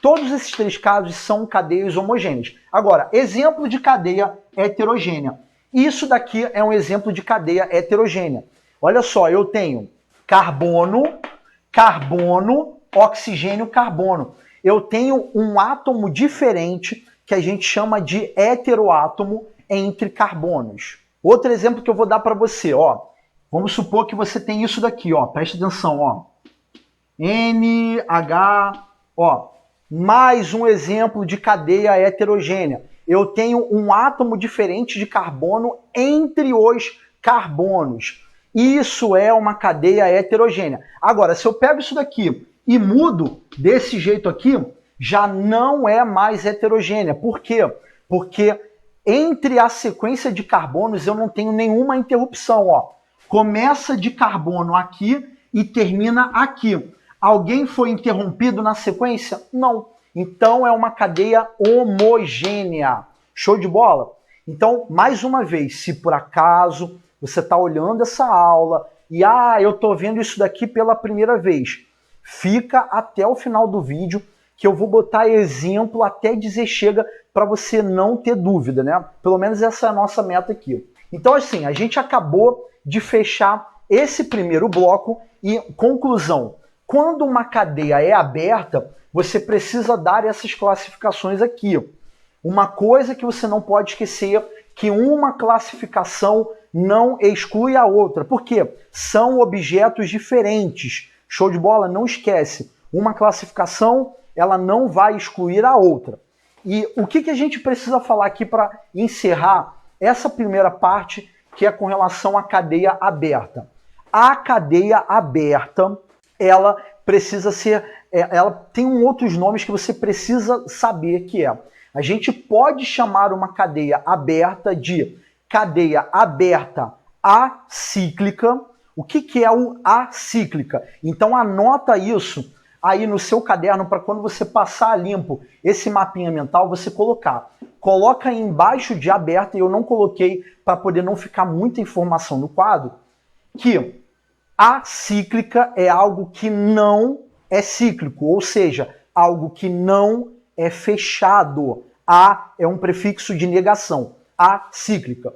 todos esses três casos são cadeias homogêneas. Agora, exemplo de cadeia heterogênea. Isso daqui é um exemplo de cadeia heterogênea. Olha só, eu tenho carbono, carbono, oxigênio, carbono. Eu tenho um átomo diferente que a gente chama de heteroátomo entre carbonos. Outro exemplo que eu vou dar para você, ó. Vamos supor que você tem isso daqui, ó. Preste atenção, ó. NH, ó. Mais um exemplo de cadeia heterogênea. Eu tenho um átomo diferente de carbono entre os carbonos. Isso é uma cadeia heterogênea. Agora, se eu pego isso daqui e mudo desse jeito aqui, já não é mais heterogênea. Por quê? Porque entre a sequência de carbonos eu não tenho nenhuma interrupção. Ó. Começa de carbono aqui e termina aqui. Alguém foi interrompido na sequência? Não. Então é uma cadeia homogênea. Show de bola? Então, mais uma vez, se por acaso você está olhando essa aula e eu estou vendo isso daqui pela primeira vez, fica até o final do vídeo que eu vou botar exemplo até dizer chega para você não ter dúvida, né? Pelo menos essa é a nossa meta aqui. Então, assim, a gente acabou de fechar esse primeiro bloco e conclusão. Quando uma cadeia é aberta, você precisa dar essas classificações aqui. Uma coisa que você não pode esquecer é que uma classificação não exclui a outra. Por quê? São objetos diferentes. Show de bola? Não esquece. Uma classificação, ela não vai excluir a outra. E o que a gente precisa falar aqui para encerrar essa primeira parte, que é com relação à cadeia aberta? A cadeia aberta, ela precisa ser... ela tem outros nomes que você precisa saber que é. A gente pode chamar uma cadeia aberta de cadeia aberta acíclica. O que é o acíclica? Então anota isso. aí no seu caderno para quando você passar a limpo esse mapinha mental, você colocar. Coloca aí embaixo de aberta, e eu não coloquei para poder não ficar muita informação no quadro, que acíclica é algo que não é cíclico, ou seja, algo que não é fechado. A é um prefixo de negação, acíclica.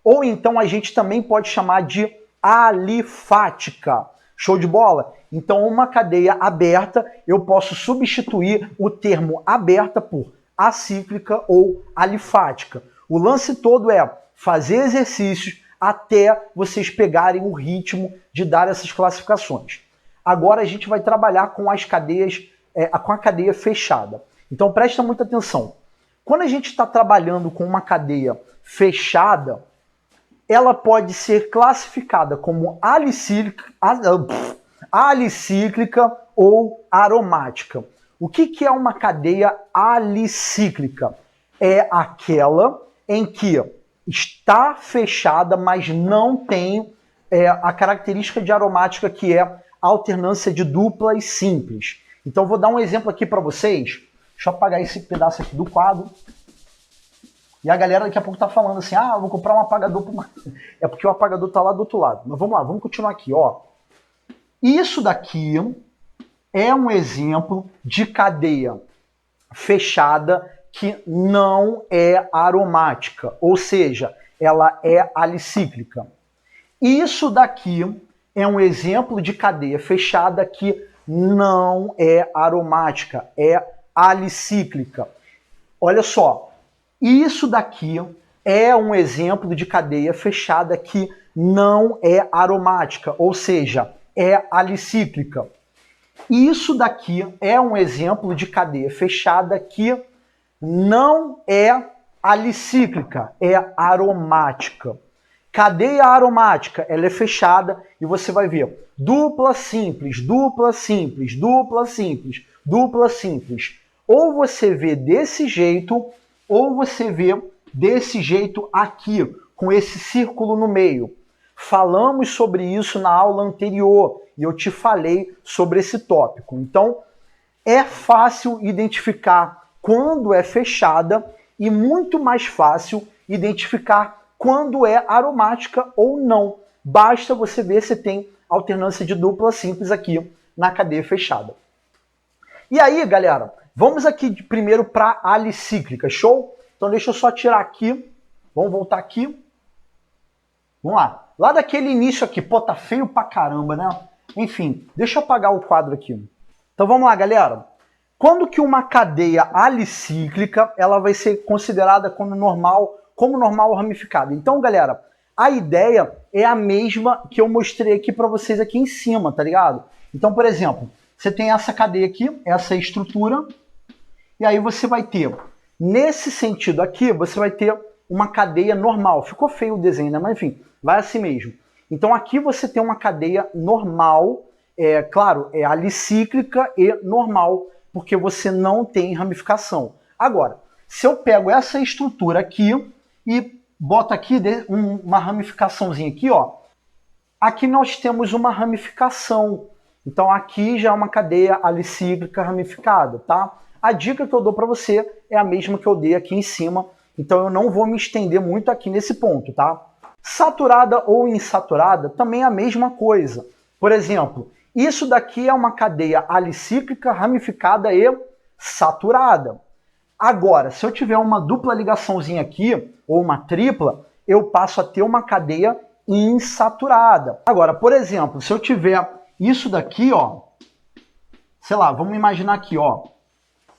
Ou então a gente também pode chamar de alifática. Show de bola? Então, uma cadeia aberta, eu posso substituir o termo aberta por acíclica ou alifática. O lance todo é fazer exercícios até vocês pegarem o ritmo de dar essas classificações. Agora a gente vai trabalhar com as cadeias, com a cadeia fechada. Então presta muita atenção. Quando a gente está trabalhando com uma cadeia fechada, ela pode ser classificada como alicíclica ou aromática. O que é uma cadeia alicíclica? É aquela em que está fechada, mas não tem a característica de aromática, que é a alternância de dupla e simples. Então vou dar um exemplo aqui para vocês. Deixa eu apagar esse pedaço aqui do quadro. E a galera daqui a pouco tá falando assim, eu vou comprar um apagador. É porque o apagador tá lá do outro lado. Mas vamos lá, vamos continuar aqui, ó. Isso daqui é um exemplo de cadeia fechada que não é aromática, ou seja, ela é alicíclica. Isso daqui é um exemplo de cadeia fechada que não é aromática, é alicíclica. Olha só, isso daqui é um exemplo de cadeia fechada que não é aromática, ou seja, é alicíclica. Isso daqui é um exemplo de cadeia fechada que não é alicíclica, é aromática. Cadeia aromática, ela é fechada e você vai ver dupla simples, dupla simples, dupla simples, dupla simples. Ou você vê desse jeito, ou você vê desse jeito aqui, com esse círculo no meio. Falamos sobre isso na aula anterior e eu te falei sobre esse tópico. Então, é fácil identificar quando é fechada e muito mais fácil identificar quando é aromática ou não. Basta você ver se tem alternância de dupla simples aqui na cadeia fechada. E aí, galera, vamos aqui primeiro para a alicíclica, show? Então deixa eu só tirar aqui, vamos voltar aqui. Vamos lá. Lá daquele início aqui, pô, tá feio pra caramba, né? Enfim, deixa eu apagar o quadro aqui. Então vamos lá, galera. Quando que uma cadeia alicíclica, ela vai ser considerada como normal ramificada? Então, galera, a ideia é a mesma que eu mostrei aqui para vocês aqui em cima, tá ligado? Então, por exemplo, você tem essa cadeia aqui, essa estrutura, e aí você vai ter, nesse sentido aqui, você vai ter uma cadeia normal. Ficou feio o desenho, né? Mas enfim, vai assim mesmo. Então aqui você tem uma cadeia normal, claro, é alicíclica e normal, porque você não tem ramificação. Agora, se eu pego essa estrutura aqui e boto aqui uma ramificaçãozinha aqui, ó, aqui nós temos uma ramificação. Então aqui já é uma cadeia alicíclica ramificada, tá? A dica que eu dou para você é a mesma que eu dei aqui em cima, então eu não vou me estender muito aqui nesse ponto, tá? Saturada ou insaturada também é a mesma coisa. Por exemplo, isso daqui é uma cadeia alicíclica ramificada e saturada. Agora, se eu tiver uma dupla ligaçãozinha aqui, ou uma tripla, eu passo a ter uma cadeia insaturada. Agora, por exemplo, se eu tiver isso daqui, ó, sei lá, vamos imaginar aqui, ó,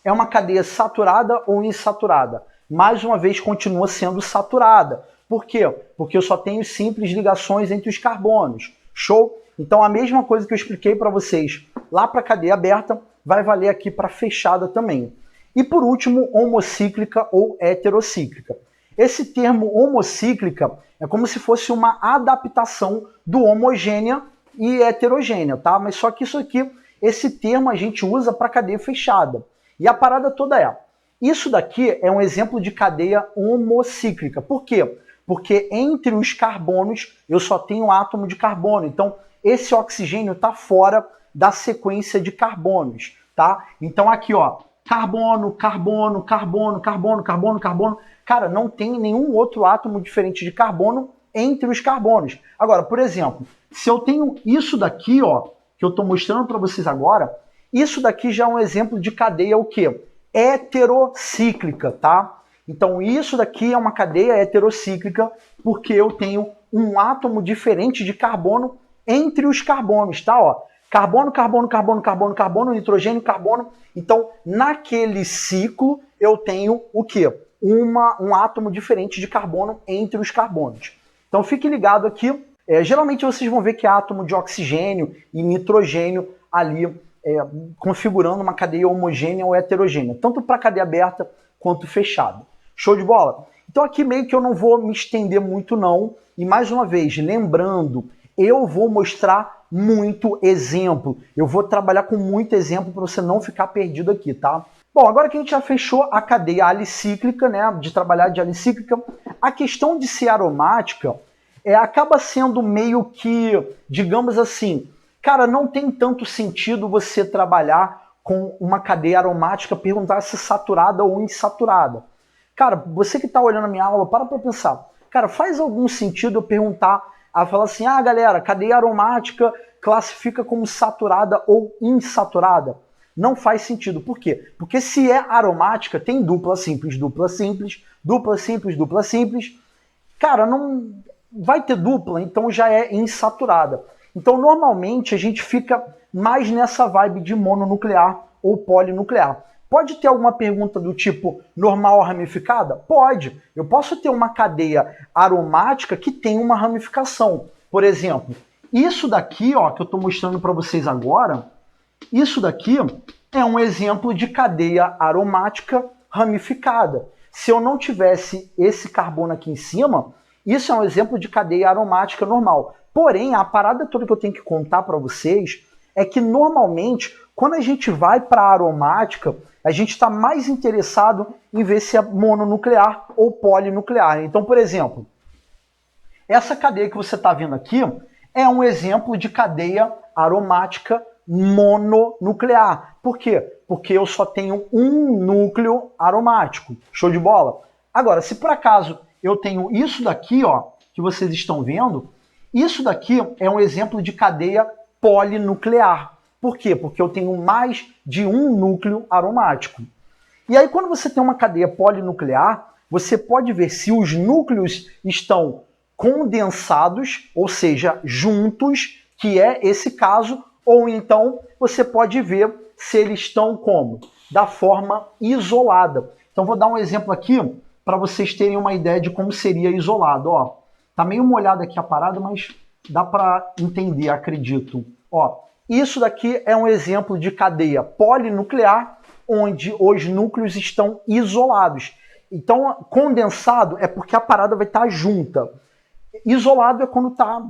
é uma cadeia saturada ou insaturada. Mais uma vez, continua sendo saturada. Por quê? Porque eu só tenho simples ligações entre os carbonos. Show? Então, a mesma coisa que eu expliquei para vocês lá para a cadeia aberta, vai valer aqui para fechada também. E por último, homocíclica ou heterocíclica. Esse termo homocíclica é como se fosse uma adaptação do homogênea e heterogênea, tá? Mas só que isso aqui, esse termo a gente usa para cadeia fechada. E a parada toda é, isso daqui é um exemplo de cadeia homocíclica. Por quê? Porque entre os carbonos eu só tenho átomo de carbono. Então, esse oxigênio está fora da sequência de carbonos, tá? Então aqui, ó, carbono, carbono, carbono, carbono, carbono, carbono. Cara, não tem nenhum outro átomo diferente de carbono entre os carbonos. Agora, por exemplo, se eu tenho isso daqui, ó, que eu estou mostrando para vocês agora, isso daqui já é um exemplo de cadeia o quê? Heterocíclica, tá? Então isso daqui é uma cadeia heterocíclica porque eu tenho um átomo diferente de carbono entre os carbonos, tá? Ó, carbono, carbono, carbono, carbono, carbono, nitrogênio, carbono. Então, naquele ciclo, eu tenho o quê? Um átomo diferente de carbono entre os carbonos. Então, fique ligado aqui. Geralmente, vocês vão ver que é átomo de oxigênio e nitrogênio ali configurando uma cadeia homogênea ou heterogênea, tanto para cadeia aberta quanto fechada. Show de bola? Então, aqui meio que eu não vou me estender muito, não. E, mais uma vez, lembrando, eu vou mostrar muito exemplo. Eu vou trabalhar com muito exemplo para você não ficar perdido aqui, tá? Bom, agora que a gente já fechou a cadeia alicíclica, né, de trabalhar de alicíclica, a questão de ser aromática acaba sendo meio que, digamos assim, cara, não tem tanto sentido você trabalhar com uma cadeia aromática, perguntar se é saturada ou insaturada. Cara, você que está olhando a minha aula, para pensar. Cara, faz algum sentido eu perguntar, falar assim, galera, cadeia aromática classifica como saturada ou insaturada? Não faz sentido. Por quê? Porque se é aromática, tem dupla simples, dupla simples, dupla simples, dupla simples. Cara, não vai ter dupla, então já é insaturada. Então, normalmente, a gente fica mais nessa vibe de mononuclear ou polinuclear. Pode ter alguma pergunta do tipo normal ou ramificada? Pode. Eu posso ter uma cadeia aromática que tem uma ramificação. Por exemplo, isso daqui, ó, que eu estou mostrando para vocês agora, isso daqui é um exemplo de cadeia aromática ramificada. Se eu não tivesse esse carbono aqui em cima, isso é um exemplo de cadeia aromática normal. Porém, a parada toda que eu tenho que contar para vocês é que normalmente, quando a gente vai para a aromática, a gente está mais interessado em ver se é mononuclear ou polinuclear. Então, por exemplo, essa cadeia que você está vendo aqui é um exemplo de cadeia aromática mononuclear. Por quê? Porque eu só tenho um núcleo aromático. Show de bola? Agora, se por acaso eu tenho isso daqui, ó, que vocês estão vendo, isso daqui é um exemplo de cadeia polinuclear. Por quê? Porque eu tenho mais de um núcleo aromático. E aí, quando você tem uma cadeia polinuclear, você pode ver se os núcleos estão condensados, ou seja, juntos, que é esse caso, ou então você pode ver se eles estão como? Da forma isolada. Então, vou dar um exemplo aqui para vocês terem uma ideia de como seria isolado. Ó, tá meio molhado aqui a parada, mas dá para entender, acredito. Ó, isso daqui é um exemplo de cadeia polinuclear, onde os núcleos estão isolados. Então, condensado é porque a parada vai estar junta. Isolado é quando está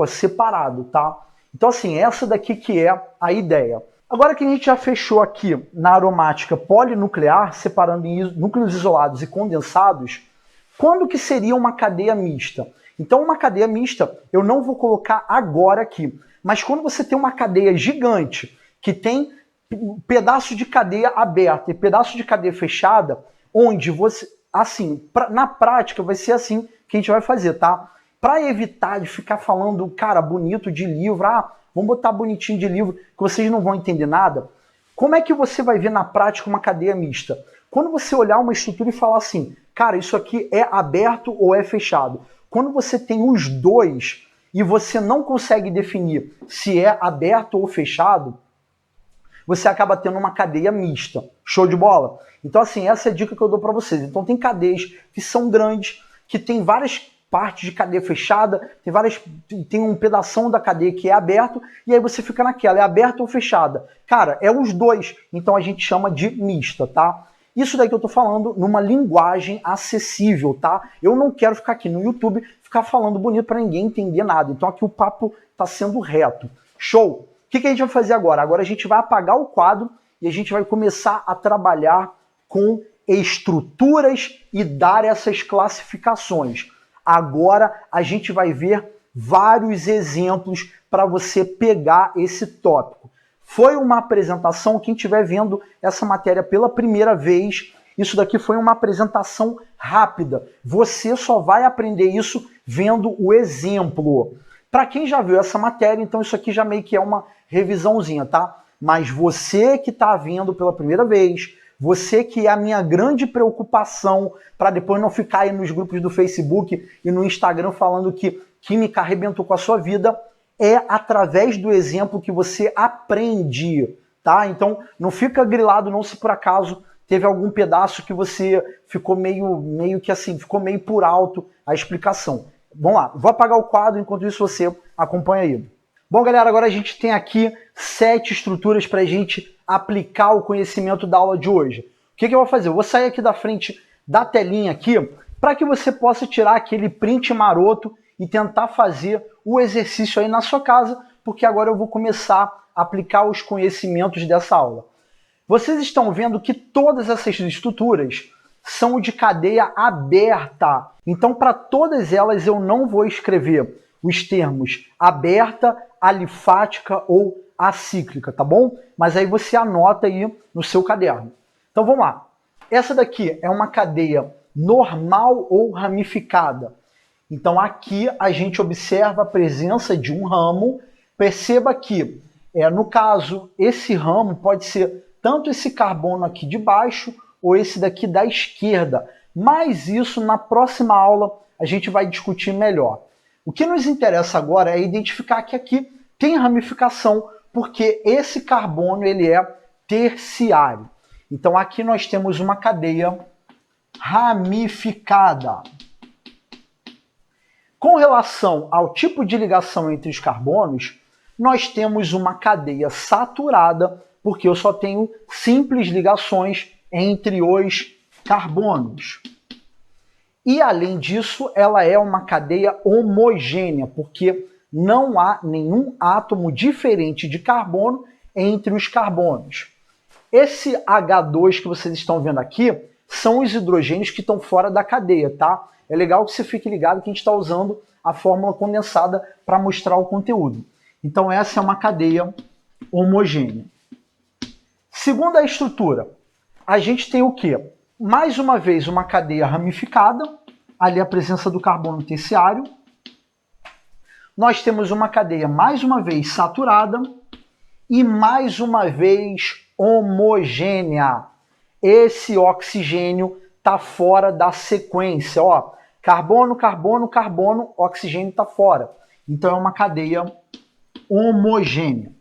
separado, tá? Então, assim, essa daqui que é a ideia. Agora que a gente já fechou aqui na aromática polinuclear, separando em núcleos isolados e condensados, quando que seria uma cadeia mista? Então, uma cadeia mista, eu não vou colocar agora aqui, mas quando você tem uma cadeia gigante, que tem pedaço de cadeia aberta e pedaço de cadeia fechada, onde você, assim, na prática vai ser assim que a gente vai fazer, tá? Para evitar de ficar falando, cara, bonito de livro, vamos botar bonitinho de livro, que vocês não vão entender nada. Como é que você vai ver na prática uma cadeia mista? Quando você olhar uma estrutura e falar assim, cara, isso aqui é aberto ou é fechado? Quando você tem os dois e você não consegue definir se é aberto ou fechado, você acaba tendo uma cadeia mista. Show de bola? Então, assim, essa é a dica que eu dou para vocês. Então, tem cadeias que são grandes, que tem várias partes de cadeia fechada, tem um pedação da cadeia que é aberto, e aí você fica naquela, é aberta ou fechada? Cara, é os dois, então a gente chama de mista, tá? Isso daí que eu tô falando numa linguagem acessível, tá? Eu não quero ficar aqui no YouTube, ficar falando bonito para ninguém entender nada, então aqui o papo tá sendo reto. Show? O que a gente vai fazer agora? Agora a gente vai apagar o quadro e a gente vai começar a trabalhar com estruturas e dar essas classificações. Agora a gente vai ver vários exemplos para você pegar esse tópico. foi uma apresentação, quem estiver vendo essa matéria pela primeira vez, isso daqui foi uma apresentação rápida. Você só vai aprender isso vendo o exemplo. Para quem já viu essa matéria, então isso aqui já meio que é uma revisãozinha, tá? Mas você que está vendo pela primeira vez, você que é a minha grande preocupação, para depois não ficar aí nos grupos do Facebook e no Instagram falando que química arrebentou com a sua vida, é através do exemplo que você aprende, tá? Então não fica grilado não se por acaso teve algum pedaço que você ficou meio que assim, ficou meio por alto a explicação. Vamos lá, vou apagar o quadro, enquanto isso você acompanha aí. Bom, galera, agora a gente tem aqui 7 estruturas para a gente aplicar o conhecimento da aula de hoje. O que eu vou fazer? Eu vou sair aqui da frente da telinha aqui para que você possa tirar aquele print maroto e tentar fazer o exercício aí na sua casa, porque agora eu vou começar a aplicar os conhecimentos dessa aula. Vocês estão vendo que todas essas estruturas são de cadeia aberta. Então, para todas elas, eu não vou escrever os termos aberta, alifática ou acíclica, tá bom? Mas aí você anota aí no seu caderno. Então, vamos lá. Essa daqui é uma cadeia normal ou ramificada. Então, aqui a gente observa a presença de um ramo. Perceba que, no caso, esse ramo pode ser tanto esse carbono aqui de baixo ou esse daqui da esquerda. Mas isso, na próxima aula, a gente vai discutir melhor. O que nos interessa agora é identificar que aqui tem ramificação, porque esse carbono ele é terciário. Então, aqui nós temos uma cadeia ramificada. Com relação ao tipo de ligação entre os carbonos, nós temos uma cadeia saturada, porque eu só tenho simples ligações entre os carbonos. E, além disso, ela é uma cadeia homogênea, porque não há nenhum átomo diferente de carbono entre os carbonos. Esse H2 que vocês estão vendo aqui são os hidrogênios que estão fora da cadeia, tá? É legal que você fique ligado que a gente está usando a fórmula condensada para mostrar o conteúdo. Então essa é uma cadeia homogênea. Segundo a estrutura, a gente tem o quê? Mais uma vez uma cadeia ramificada, ali a presença do carbono terciário. Nós temos uma cadeia mais uma vez saturada e mais uma vez homogênea. Esse oxigênio está fora da sequência, ó. Carbono, carbono, carbono, oxigênio está fora. Então é uma cadeia homogênea.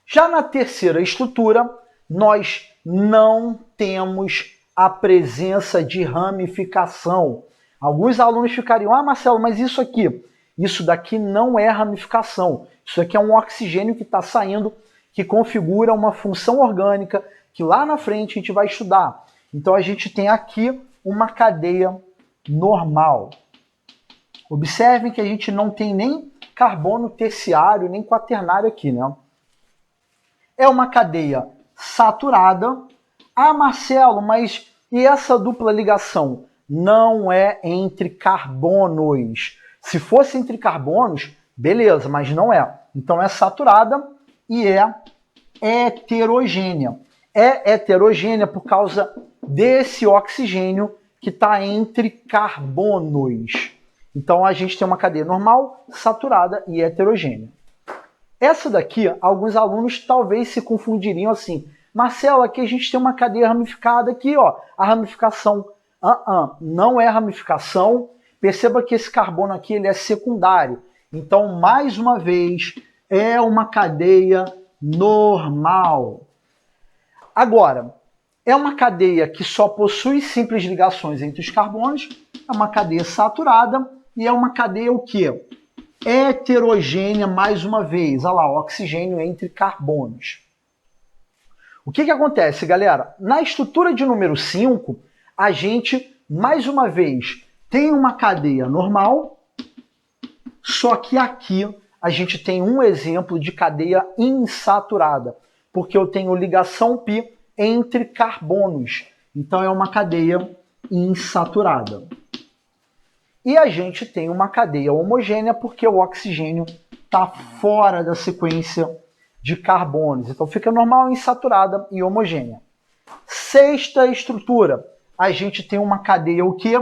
Já na terceira estrutura, nós não temos a presença de ramificação. Alguns alunos ficariam, Marcelo, mas isso daqui não é ramificação. Isso aqui é um oxigênio que está saindo, que configura uma função orgânica, que lá na frente a gente vai estudar. Então a gente tem aqui uma cadeia normal. Observem que a gente não tem nem carbono terciário, nem quaternário aqui, né? É uma cadeia saturada. Marcelo, mas e essa dupla ligação? Não é entre carbonos. Se fosse entre carbonos, beleza, mas não é. Então é saturada e é heterogênea. É heterogênea por causa desse oxigênio que está entre carbonos. Então a gente tem uma cadeia normal, saturada e heterogênea. Essa daqui, alguns alunos talvez se confundiriam assim. Marcelo, aqui a gente tem uma cadeia ramificada aqui, ó. A ramificação não é ramificação. Perceba que esse carbono aqui ele é secundário. Então, mais uma vez, é uma cadeia normal. Agora, é uma cadeia que só possui simples ligações entre os carbonos, é uma cadeia saturada e é uma cadeia o quê? Heterogênea, mais uma vez. Olha lá, oxigênio entre carbonos. O que acontece, galera? Na estrutura de número 5, a gente, mais uma vez, tem uma cadeia normal, só que aqui a gente tem um exemplo de cadeia insaturada, porque eu tenho ligação π entre carbonos. Então é uma cadeia insaturada. E a gente tem uma cadeia homogênea porque o oxigênio está fora da sequência de carbonos. Então fica normal, insaturada e homogênea. Sexta estrutura, a gente tem uma cadeia o quê?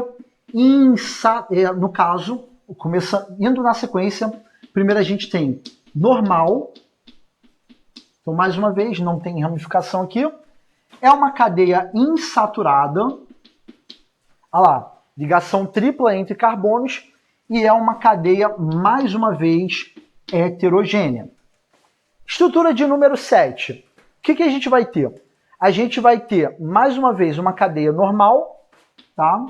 No caso, indo na sequência, primeiro a gente tem normal. Então, mais uma vez, não tem ramificação aqui. É uma cadeia insaturada. Olha lá, ligação tripla entre carbonos. E é uma cadeia, mais uma vez, heterogênea. Estrutura de número 7. O que a gente vai ter? A gente vai ter, mais uma vez, uma cadeia normal. Tá?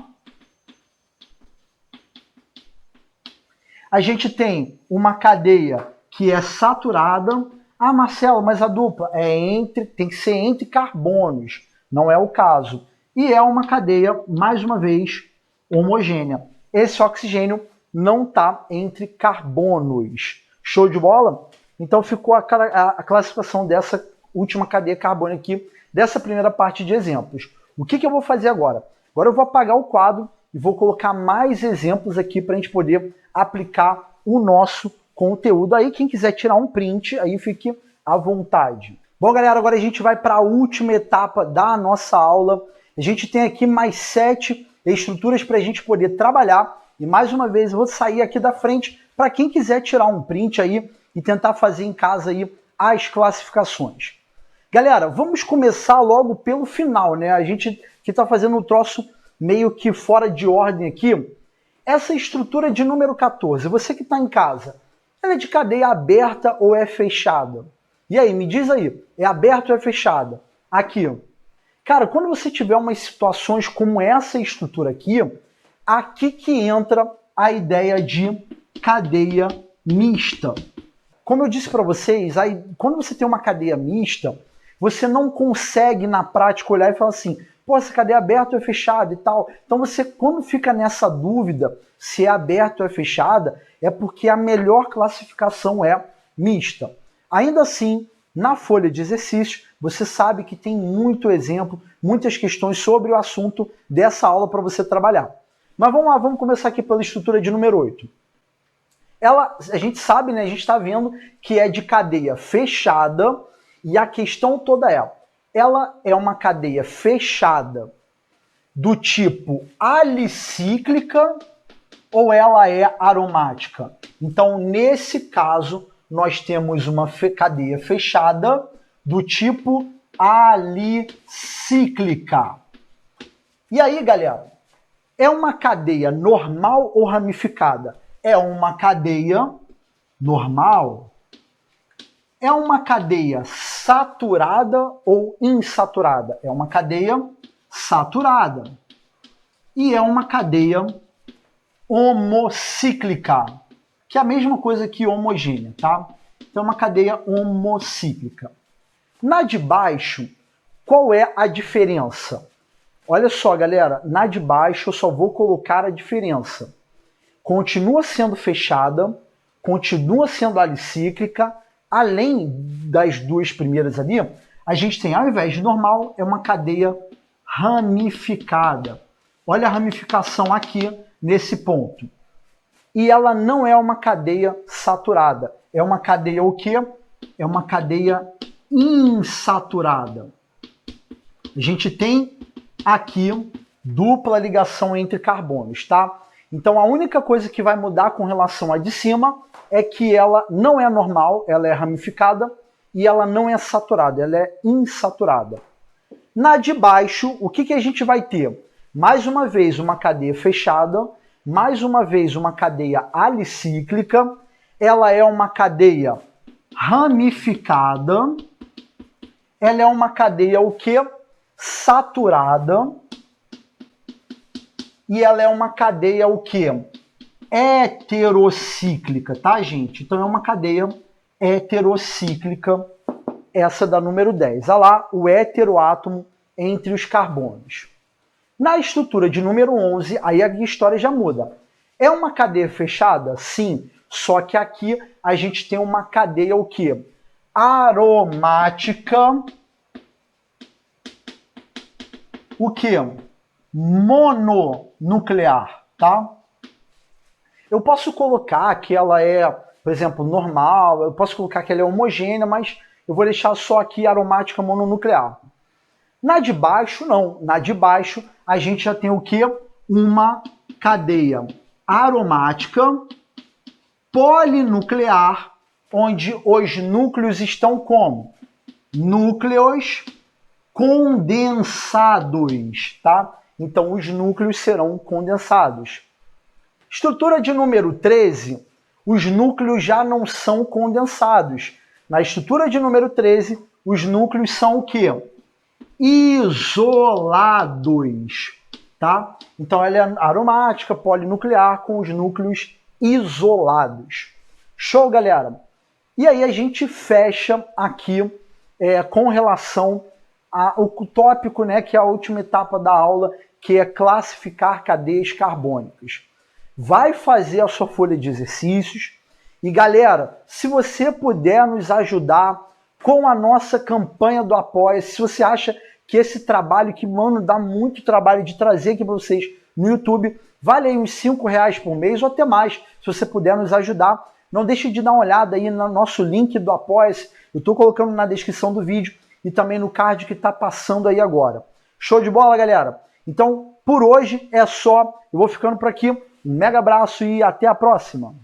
A gente tem uma cadeia que é saturada. Ah, Marcelo, mas a dupla tem que ser entre carbonos. Não é o caso. E é uma cadeia, mais uma vez, homogênea. Esse oxigênio não está entre carbonos. Show de bola? Então ficou a classificação dessa última cadeia carbônica aqui, dessa primeira parte de exemplos. O que eu vou fazer agora? Agora eu vou apagar o quadro e vou colocar mais exemplos aqui para a gente poder aplicar o nosso conteúdo. Aí quem quiser tirar um print, aí fique à vontade. Bom, galera, agora a gente vai para a última etapa da nossa aula. A gente tem aqui mais 7 estruturas para a gente poder trabalhar. E mais uma vez eu vou sair aqui da frente para quem quiser tirar um print aí e tentar fazer em casa aí as classificações. Galera, vamos começar logo pelo final, né? A gente que está fazendo um troço meio que fora de ordem aqui. Essa estrutura de número 14, você que está em casa, ela é de cadeia aberta ou é fechada? E aí, me diz aí, é aberta ou é fechada? Aqui, ó. Cara, quando você tiver umas situações como essa estrutura aqui que entra a ideia de cadeia mista. Como eu disse para vocês, aí, quando você tem uma cadeia mista, você não consegue na prática olhar e falar assim, pô, essa cadeia é aberta ou é fechada e tal. Então você, quando fica nessa dúvida se é aberta ou é fechada, é porque a melhor classificação é mista. Ainda assim, na folha de exercícios, você sabe que tem muito exemplo, muitas questões sobre o assunto dessa aula para você trabalhar. Mas vamos lá, vamos começar aqui pela estrutura de número 8. A gente sabe, né, a gente está vendo que é de cadeia fechada e a questão toda ela é uma cadeia fechada do tipo alicíclica ou ela é aromática? Então, nesse caso, nós temos uma cadeia fechada do tipo alicíclica. E aí, galera, é uma cadeia normal ou ramificada? É uma cadeia normal. É uma cadeia saturada ou insaturada? É uma cadeia saturada. E é uma cadeia homocíclica, que é a mesma coisa que homogênea, tá? Então é uma cadeia homocíclica. Na de baixo, qual é a diferença? Olha só, galera, na de baixo eu só vou colocar a diferença. Continua sendo fechada, continua sendo alicíclica, além das duas primeiras ali, a gente tem, ao invés de normal, é uma cadeia ramificada. Olha a ramificação aqui nesse ponto. E ela não é uma cadeia saturada. É uma cadeia o quê? É uma cadeia insaturada. A gente tem aqui dupla ligação entre carbonos, tá? Então a única coisa que vai mudar com relação à de cima é que ela não é normal, ela é ramificada e ela não é saturada, ela é insaturada. Na de baixo, o que a gente vai ter? Mais uma vez uma cadeia fechada, mais uma vez uma cadeia alicíclica, ela é uma cadeia ramificada, ela é uma cadeia o quê? Saturada, e ela é uma cadeia o quê? Heterocíclica, tá, gente? Então é uma cadeia heterocíclica, essa da número 10. Olha lá o heteroátomo entre os carbonos. Na estrutura de número 11, aí a história já muda. É uma cadeia fechada? Sim, só que aqui a gente tem uma cadeia o quê? Aromática. O quê? Mononuclear, tá? Eu posso colocar que ela é, por exemplo, normal, eu posso colocar que ela é homogênea, mas eu vou deixar só aqui aromática mononuclear. Na de baixo, não. Na de baixo, a gente já tem o quê? Uma cadeia aromática polinuclear, onde os núcleos estão como? Núcleos condensados, tá? Então, os núcleos serão condensados. Estrutura de número 13, os núcleos já não são condensados. Na estrutura de número 13, os núcleos são o quê? Isolados, tá? Então, ela é aromática, polinuclear, com os núcleos isolados. Show, galera? E aí a gente fecha aqui com relação ao tópico, né, que é a última etapa da aula, que é classificar cadeias carbônicas. Vai fazer a sua folha de exercícios. E, galera, se você puder nos ajudar com a nossa campanha do Apoia-se, se você acha que esse trabalho, que, mano, dá muito trabalho de trazer aqui para vocês no YouTube, vale aí uns R$5 por mês ou até mais, se você puder nos ajudar. Não deixe de dar uma olhada aí no nosso link do Apoia-se. Eu estou colocando na descrição do vídeo e também no card que está passando aí agora. Show de bola, galera? Então, por hoje é só. Eu vou ficando por aqui. Um mega abraço e até a próxima.